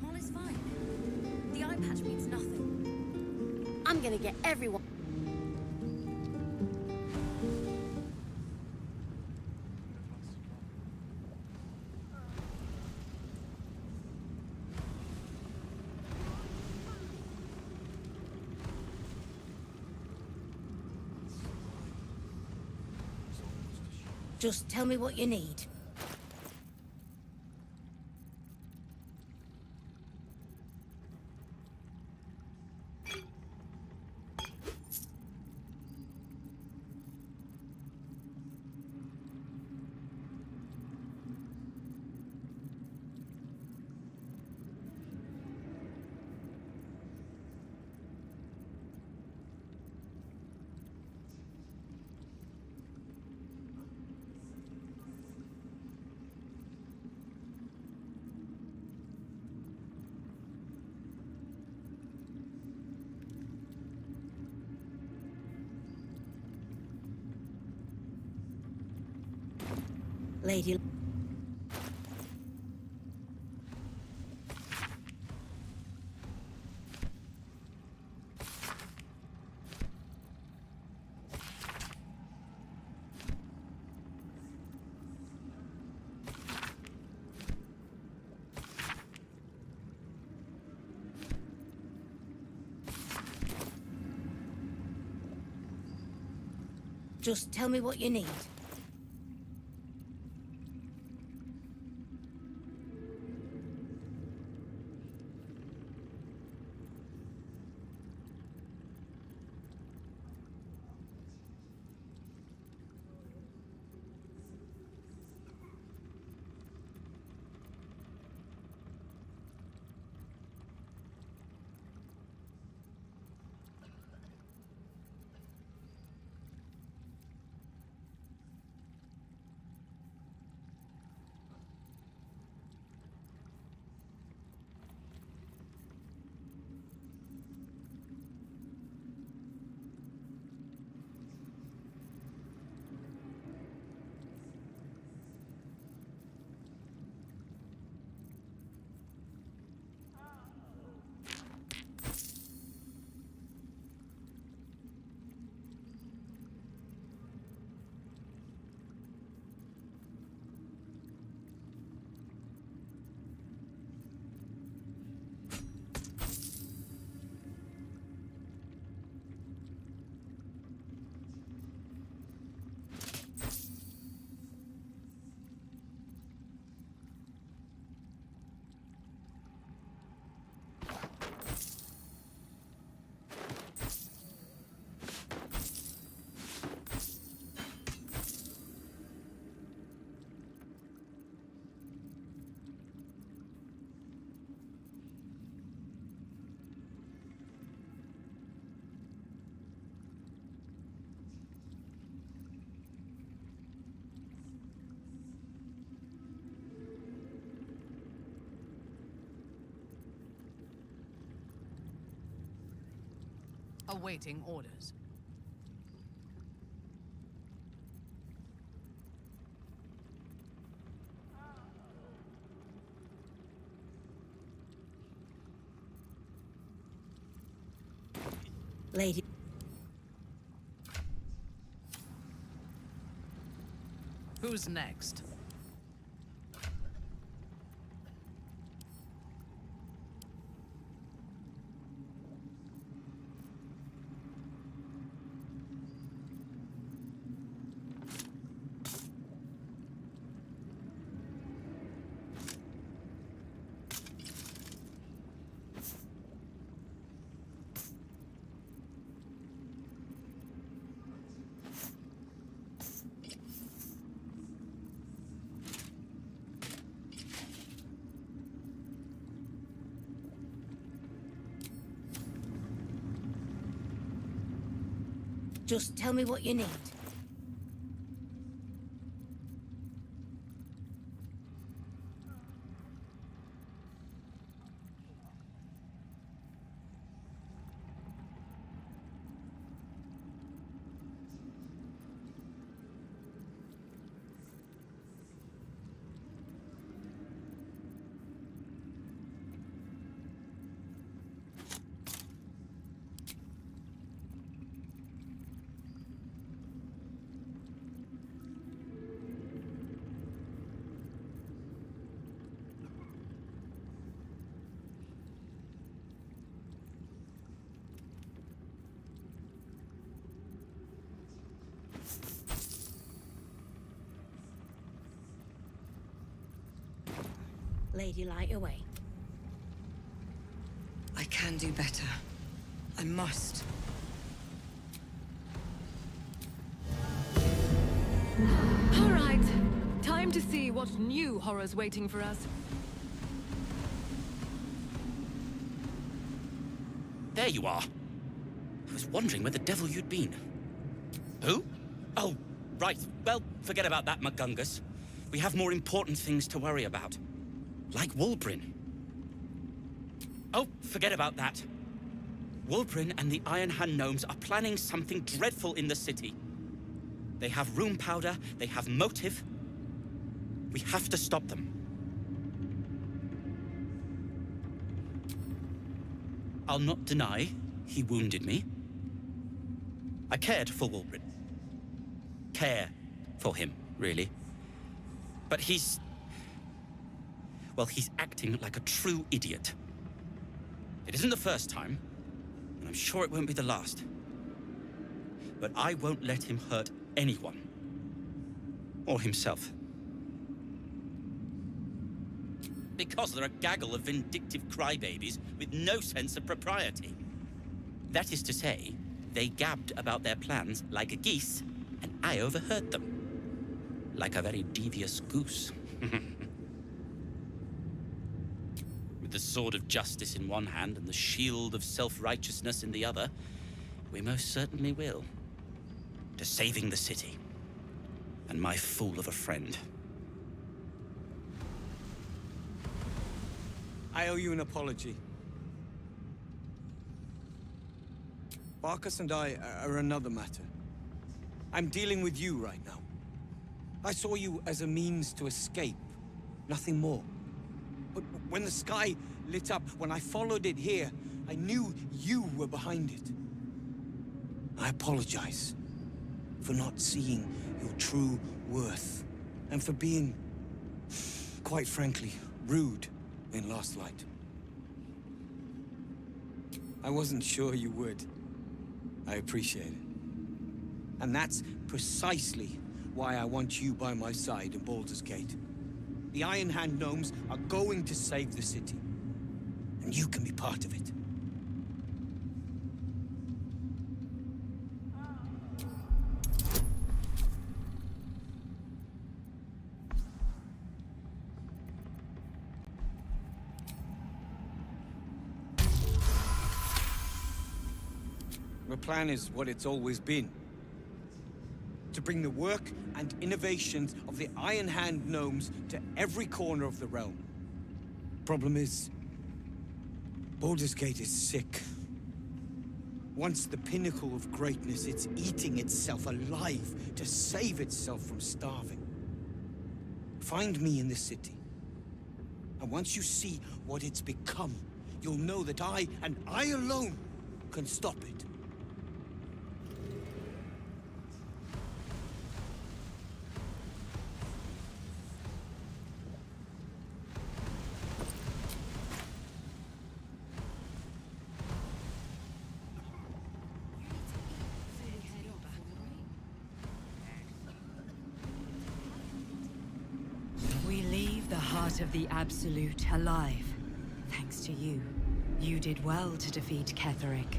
Molly's fine. The eye patch means nothing. I'm gonna get everyone. Just tell me what you need. Lady. Just tell me what you need. Awaiting orders. Lady. Who's next? Just tell me what you need. Lady, light away. I can do better. I must. All right. Time to see what new horror's waiting for us. There you are. I was wondering where the devil you'd been. Who? Oh, right. Well, forget about that, McGungus. We have more important things to worry about. Like Wulbren. Oh, forget about that. Wulbren and the Iron Hand Gnomes are planning something dreadful in the city. They have room powder, they have motive. We have to stop them. I'll not deny he wounded me. I cared for Wulbren. Care for him, really. But he's... well, he's acting like a true idiot. It isn't the first time, and I'm sure it won't be the last. But I won't let him hurt anyone. Or himself. Because they're a gaggle of vindictive crybabies with no sense of propriety. That is to say, they gabbed about their plans like a geese, and I overheard them. Like a very devious goose. With the sword of justice in one hand and the shield of self-righteousness in the other, we most certainly will. To saving the city. And my fool of a friend. I owe you an apology. Barcus and I are another matter. I'm dealing with you right now. I saw you as a means to escape, nothing more. But when the sky lit up, when I followed it here, I knew you were behind it. I apologize for not seeing your true worth, and for being, quite frankly, rude in Last Light. I wasn't sure you would. I appreciate it. And that's precisely why I want you by my side in Baldur's Gate. The Iron Hand Gnomes are going to save the city, and you can be part of it. The plan is what it's always been. To bring the work and innovations of the Iron Hand Gnomes to every corner of the realm. Problem is, Baldur's Gate is sick. Once the pinnacle of greatness, it's eating itself alive to save itself from starving. Find me in the city. And once you see what it's become, you'll know that I, and I alone, can stop it. Of the Absolute alive. Thanks to you. You did well to defeat Ketheric.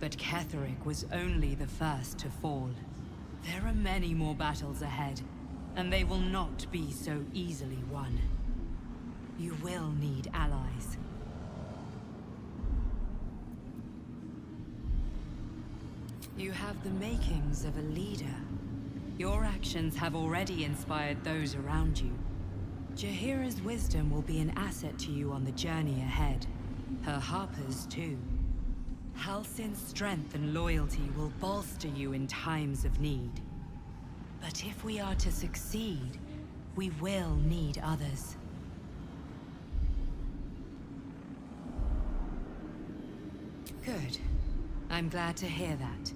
But Ketheric was only the first to fall. There are many more battles ahead, and they will not be so easily won. You will need allies. You have the makings of a leader. Your actions have already inspired those around you. Jaheira's wisdom will be an asset to you on the journey ahead. Her Harper's too. Halsin's strength and loyalty will bolster you in times of need. But if we are to succeed, we will need others. Good. I'm glad to hear that.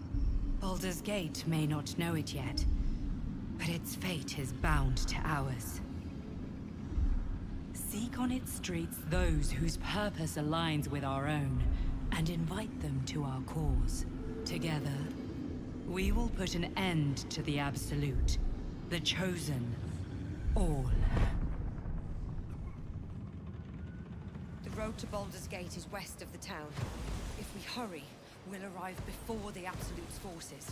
Baldur's Gate may not know it yet, but its fate is bound to ours. Seek on its streets those whose purpose aligns with our own, and invite them to our cause. Together, we will put an end to the Absolute, the Chosen, all. The road to Baldur's Gate is west of the town. If we hurry, we'll arrive before the Absolute's forces.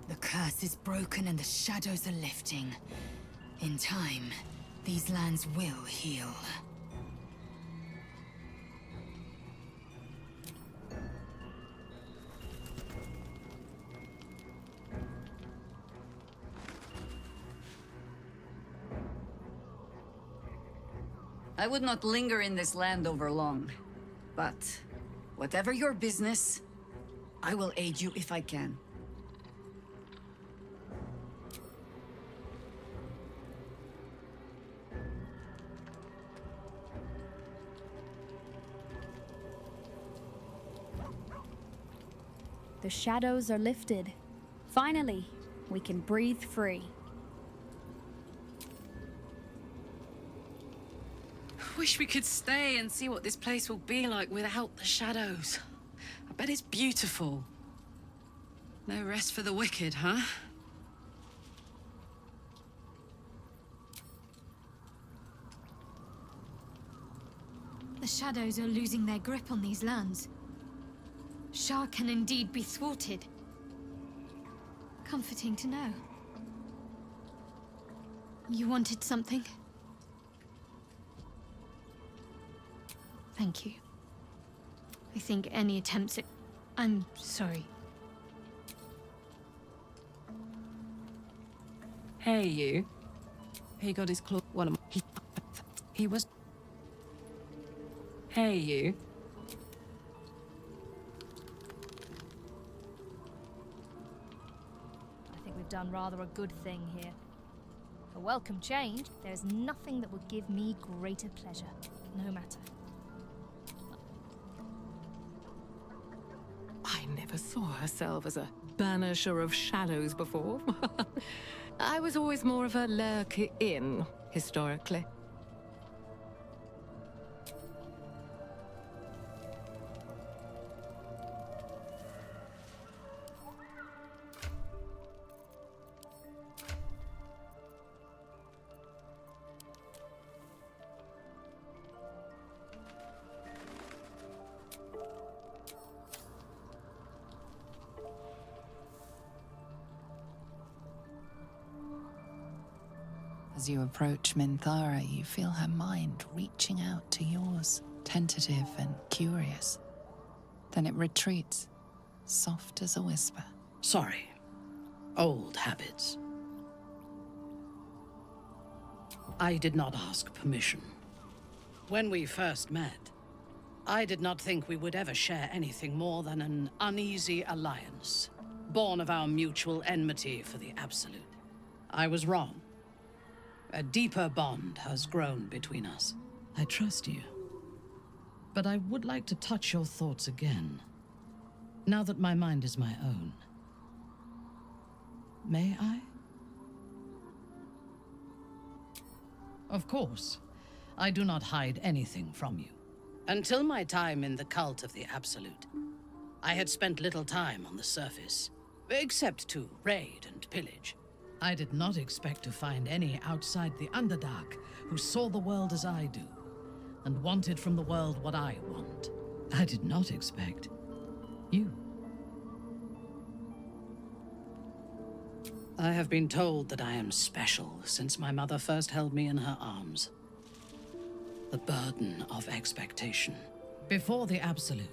The curse is broken and the shadows are lifting. In time, these lands will heal. I would not linger in this land over long. But, whatever your business, I will aid you if I can. The shadows are lifted. Finally, we can breathe free. Wish we could stay and see what this place will be like without the shadows. I bet it's beautiful. No rest for the wicked, huh? The shadows are losing their grip on these lands. Shah can indeed be thwarted. Comforting to know. You wanted something? Thank you. I think any attempts at... I'm sorry. Hey, you. He got his claw... One of my... He was... Hey, you. I think we've done rather a good thing here. A welcome change. There is nothing that would give me greater pleasure, no matter. I never saw herself as a banisher of shadows before. I was always more of a lurker-in, historically. As you approach Minthara, you feel her mind reaching out to yours, tentative and curious. Then it retreats, soft as a whisper. Sorry. Old habits. I did not ask permission. When we first met, I did not think we would ever share anything more than an uneasy alliance, born of our mutual enmity for the Absolute. I was wrong. A deeper bond has grown between us. I trust you. But I would like to touch your thoughts again, now that my mind is my own. May I? Of course. I do not hide anything from you. Until my time in the cult of the Absolute, I had spent little time on the surface, except to raid and pillage. I did not expect to find any outside the Underdark who saw the world as I do, and wanted from the world what I want. I did not expect you. I have been told that I am special since my mother first held me in her arms. The burden of expectation. Before the Absolute,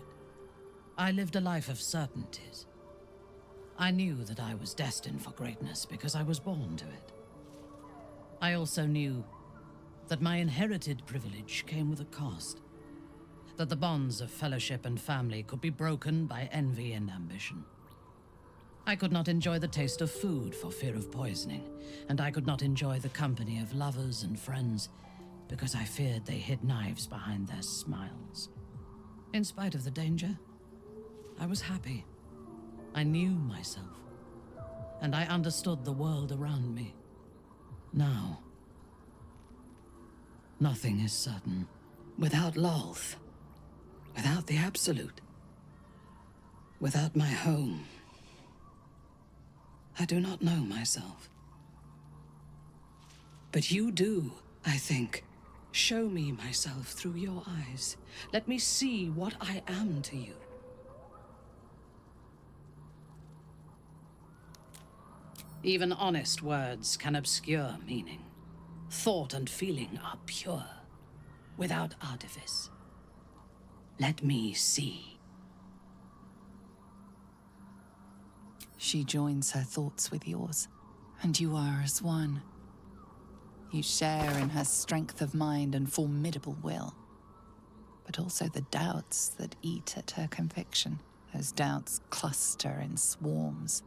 I lived a life of certainties. I knew that I was destined for greatness because I was born to it. I also knew that my inherited privilege came with a cost. That the bonds of fellowship and family could be broken by envy and ambition. I could not enjoy the taste of food for fear of poisoning, and I could not enjoy the company of lovers and friends because I feared they hid knives behind their smiles. In spite of the danger, I was happy. I knew myself, and I understood the world around me. Now, nothing is certain. Without Lolth, without the Absolute, without my home, I do not know myself. But you do, I think. Show me myself through your eyes. Let me see what I am to you. Even honest words can obscure meaning. Thought and feeling are pure, without artifice. Let me see. She joins her thoughts with yours, and you are as one. You share in her strength of mind and formidable will, but also the doubts that eat at her conviction. Those doubts cluster in swarms,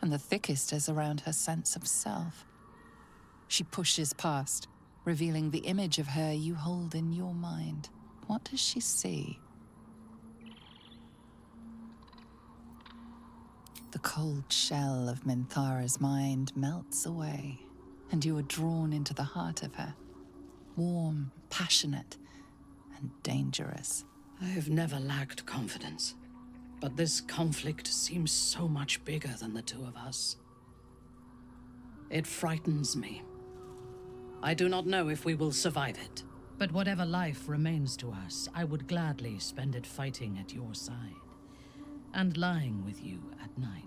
and the thickest is around her sense of self. She pushes past, revealing the image of her you hold in your mind. What does she see? The cold shell of Minthara's mind melts away, and you are drawn into the heart of her. Warm, passionate, and dangerous. I have never lacked confidence, but this conflict seems so much bigger than the two of us. It frightens me. I do not know if we will survive it, but whatever life remains to us, I would gladly spend it fighting at your side, and lying with you at night.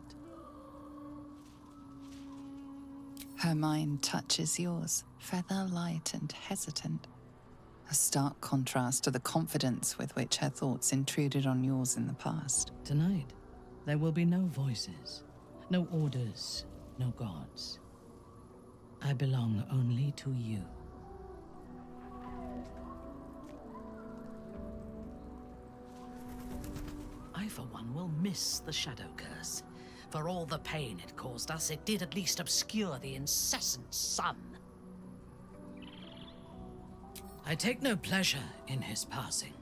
Her mind touches yours, feather light and hesitant. A stark contrast to the confidence with which her thoughts intruded on yours in the past. Tonight, there will be no voices, no orders, no gods. I belong only to you. I, for one, will miss the Shadow Curse. For all the pain it caused us, it did at least obscure the incessant sun. I take no pleasure in his passing.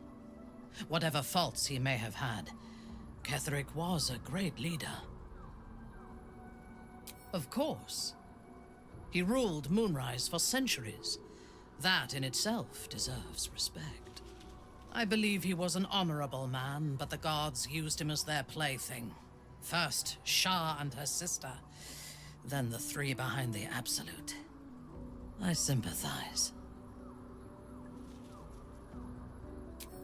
Whatever faults he may have had, Ketheric was a great leader. Of course. He ruled Moonrise for centuries. That in itself deserves respect. I believe he was an honorable man, but the gods used him as their plaything. First, Shah and her sister, then the three behind the Absolute. I sympathize.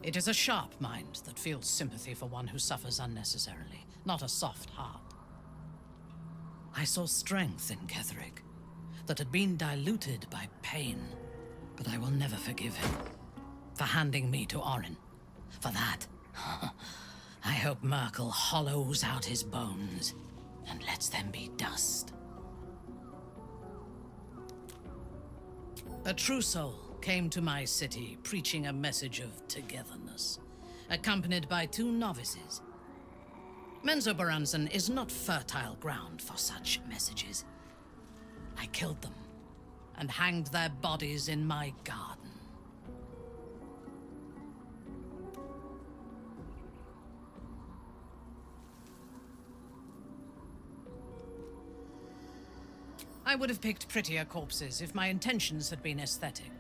It is a sharp mind that feels sympathy for one who suffers unnecessarily, not a soft heart. I saw strength in Ketheric that had been diluted by pain, but I will never forgive him for handing me to Orin. For that, I hope Myrkul hollows out his bones and lets them be dust. A true soul came to my city preaching a message of togetherness, accompanied by 2 novices. Menzoberranzan is not fertile ground for such messages. I killed them and hanged their bodies in my garden. I would have picked prettier corpses if my intentions had been aesthetic.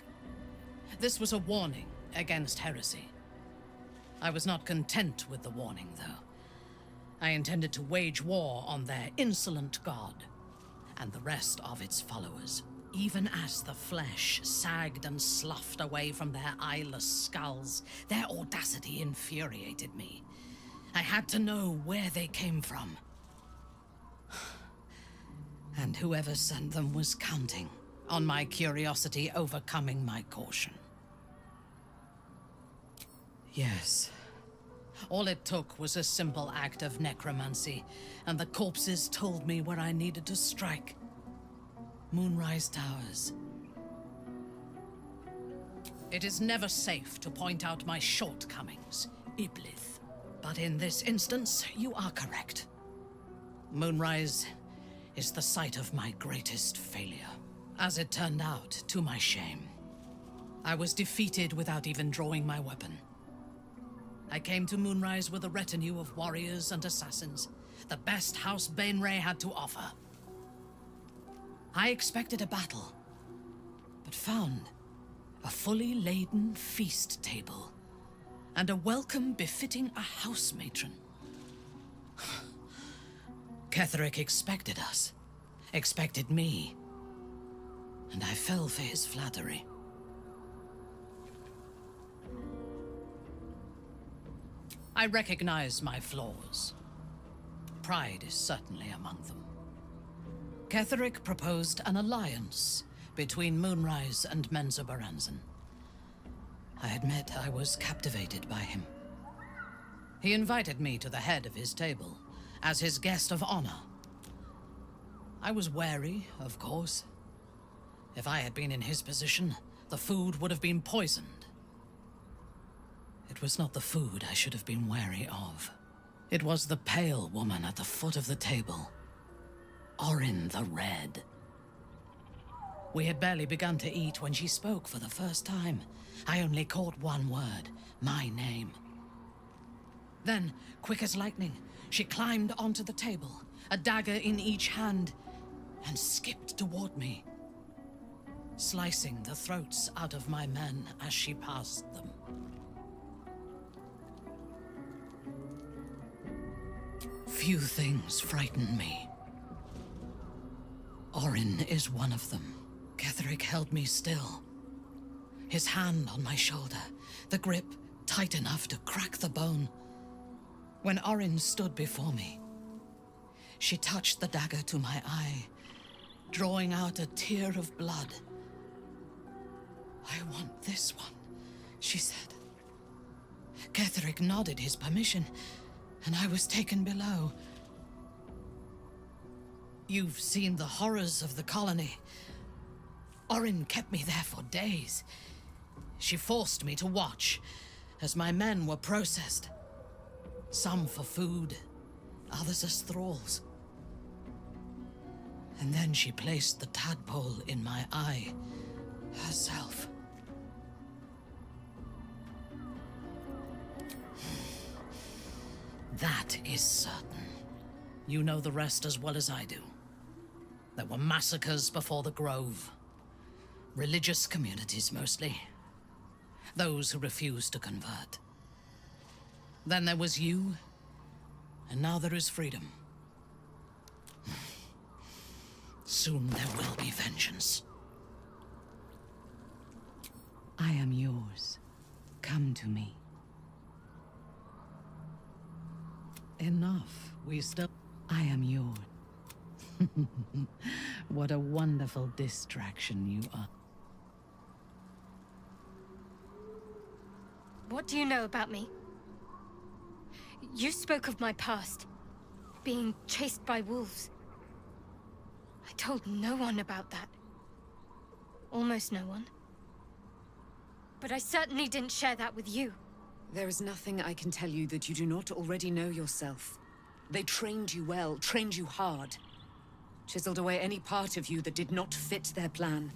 This was a warning against heresy. I was not content with the warning, though. I intended to wage war on their insolent god and the rest of its followers. Even as the flesh sagged and sloughed away from their eyeless skulls, their audacity infuriated me. I had to know where they came from. And whoever sent them was counting on my curiosity overcoming my caution. Yes. All it took was a simple act of necromancy, and the corpses told me where I needed to strike. Moonrise Towers. It is never safe to point out my shortcomings, Iblith. But in this instance, you are correct. Moonrise is the site of my greatest failure. As it turned out, to my shame, I was defeated without even drawing my weapon. I came to Moonrise with a retinue of warriors and assassins, the best House Bainray had to offer. I expected a battle, but found a fully laden feast table and a welcome befitting a house matron. Ketheric expected us, expected me, and I fell for his flattery. I recognize my flaws. Pride is certainly among them. Ketheric proposed an alliance between Moonrise and Menzoberranzan. I admit I was captivated by him. He invited me to the head of his table as his guest of honor. I was wary, of course. If I had been in his position, the food would have been poisoned. It was not the food I should have been wary of. It was the pale woman at the foot of the table. Orin the Red. We had barely begun to eat when she spoke for the first time. I only caught one word, my name. Then, quick as lightning, she climbed onto the table, a dagger in each hand, and skipped toward me, slicing the throats out of my men as she passed them. Few things frighten me. Orin is one of them. Ketheric held me still, his hand on my shoulder, the grip tight enough to crack the bone. When Orin stood before me, she touched the dagger to my eye, drawing out a tear of blood. "I want this one," she said. Ketheric nodded his permission, and I was taken below. You've seen the horrors of the colony. Orin kept me there for days. She forced me to watch as my men were processed. Some for food, others as thralls. And then she placed the tadpole in my eye herself. That is certain. You know the rest as well as I do. There were massacres before the Grove. Religious communities, mostly. Those who refused to convert. Then there was you, and now there is freedom. Soon there will be vengeance. I am yours. Come to me. Enough. We still... I am yours. What a wonderful distraction you are. What do you know about me? You spoke of my past, being chased by wolves. I told no one about that. Almost no one. But I certainly didn't share that with you. There is nothing I can tell you that you do not already know yourself. They trained you well, trained you hard. Chiseled away any part of you that did not fit their plan.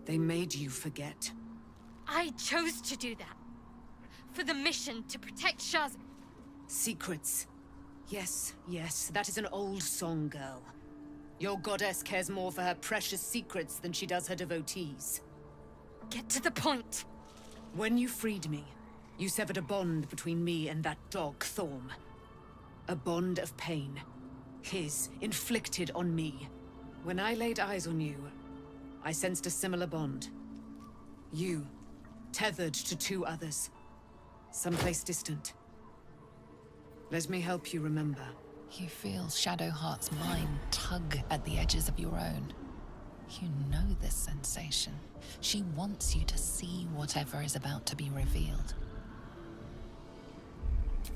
They made you forget. I chose to do that. For the mission to protect Shaz... Secrets. Yes, yes, that is an old song, girl. Your goddess cares more for her precious secrets than she does her devotees. Get to the point. When you freed me, you severed a bond between me and that dog, Thorm. A bond of pain. His, inflicted on me. When I laid eyes on you, I sensed a similar bond. You, tethered to two others. Someplace distant. Let me help you remember. You feel Shadowheart's mind tug at the edges of your own. You know this sensation. She wants you to see whatever is about to be revealed.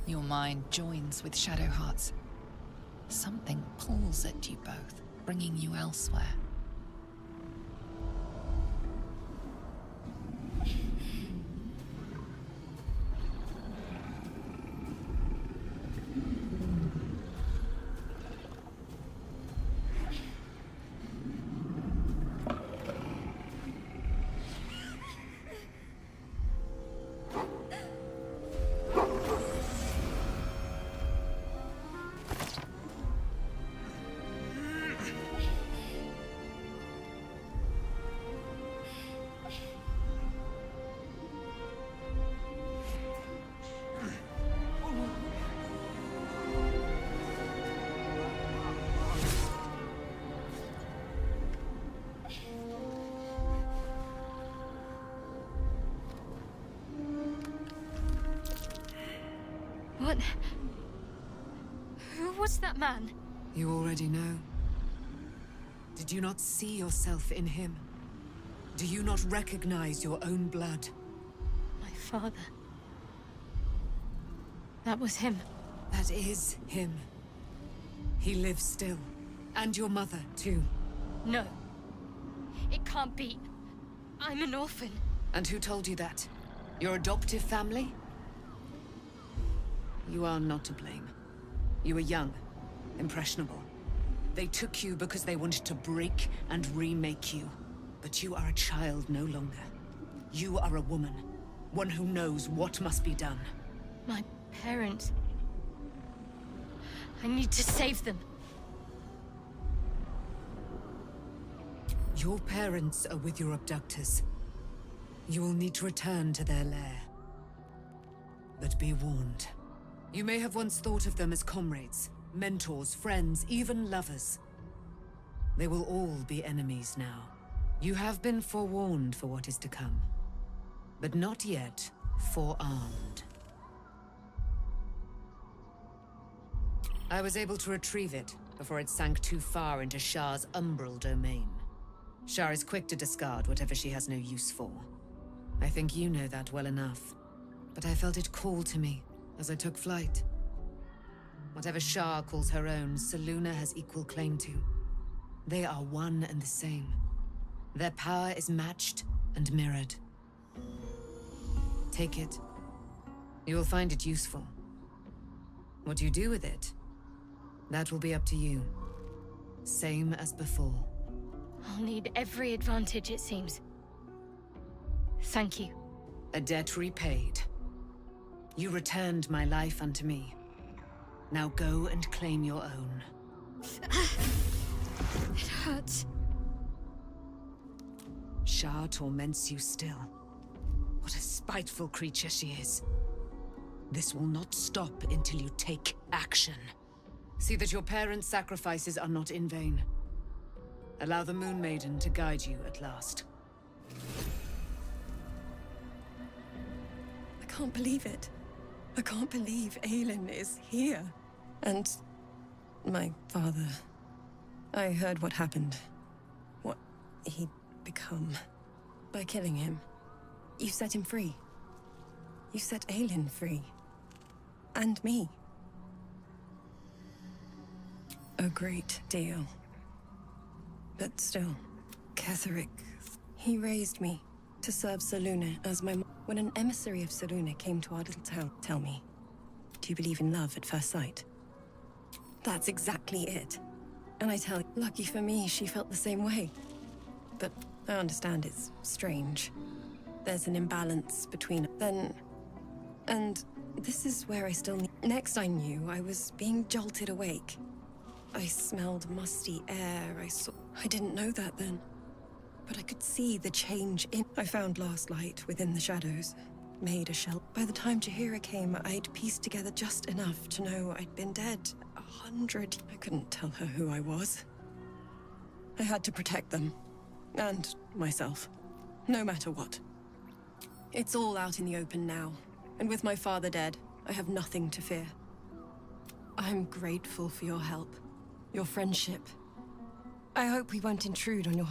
Your mind joins with Shadowheart's. Something pulls at you both, bringing you elsewhere. What? Who was that man? You already know. Did you not see yourself in him? Do you not recognize your own blood? My father. That was him. That is him. He lives still. And your mother, too. No. It can't be. I'm an orphan. And who told you that? Your adoptive family? You are not to blame. You were young, impressionable. They took you because they wanted to break and remake you. But you are a child no longer. You are a woman. One who knows what must be done. My parents. I need to save them. Your parents are with your abductors. You will need to return to their lair. But be warned. You may have once thought of them as comrades, mentors, friends, even lovers. They will all be enemies now. You have been forewarned for what is to come, but not yet forearmed. I was able to retrieve it before it sank too far into Shah's umbral domain. Shah is quick to discard whatever she has no use for. I think you know that well enough, but I felt it call to me as I took flight. Whatever Shah calls her own, Selûne has equal claim to. They are one and the same. Their power is matched and mirrored. Take it. You will find it useful. What you do with it, that will be up to you. Same as before. I'll need every advantage, it seems. Thank you. A debt repaid. You returned my life unto me. Now go and claim your own. It hurts. Shah torments you still. What a spiteful creature she is. This will not stop until you take action. See that your parents' sacrifices are not in vain. Allow the Moon Maiden to guide you at last. I can't believe it. I can't believe Aelin is here. And my father. I heard what happened. What he'd become. By killing him. You set him free. You set Aelin free. And me. A great deal. But still, Ketheric, he raised me to serve Selûne as my mom. When an emissary of Selûne came to our little town, tell me, do you believe in love at first sight? That's exactly it. And I tell you, lucky for me, she felt the same way. But I understand it's strange. There's an imbalance between then... And this is where I still need... Next I knew, I was being jolted awake. I smelled musty air, I didn't know that then. but I could see the change in... I found last light within the shadows, made a shell. By the time Jaheira came, I'd pieced together just enough to know I'd been dead 100. I couldn't tell her who I was. I had to protect them, and myself, no matter what. It's all out in the open now, and with my father dead, I have nothing to fear. I'm grateful for your help, your friendship. I hope we won't intrude on your...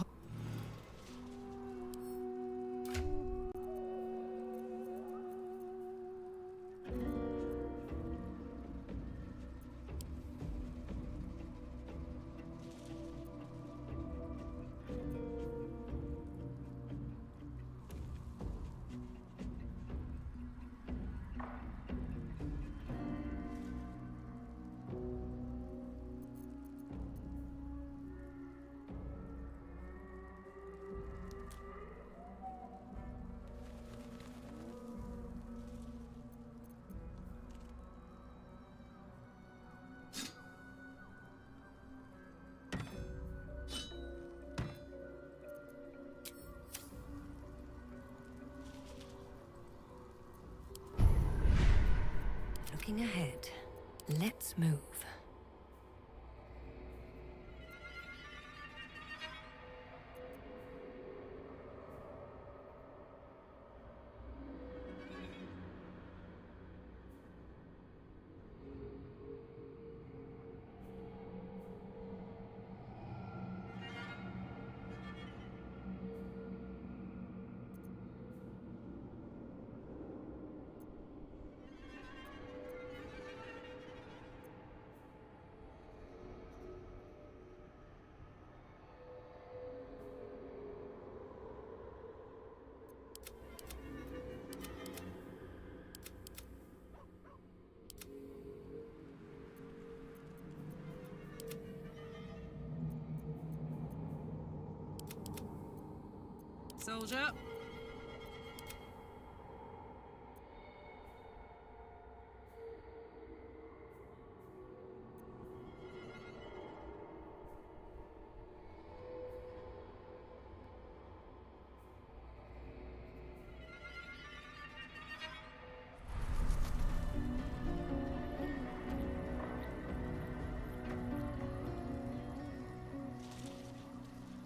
Looking ahead, let's move. Soldier.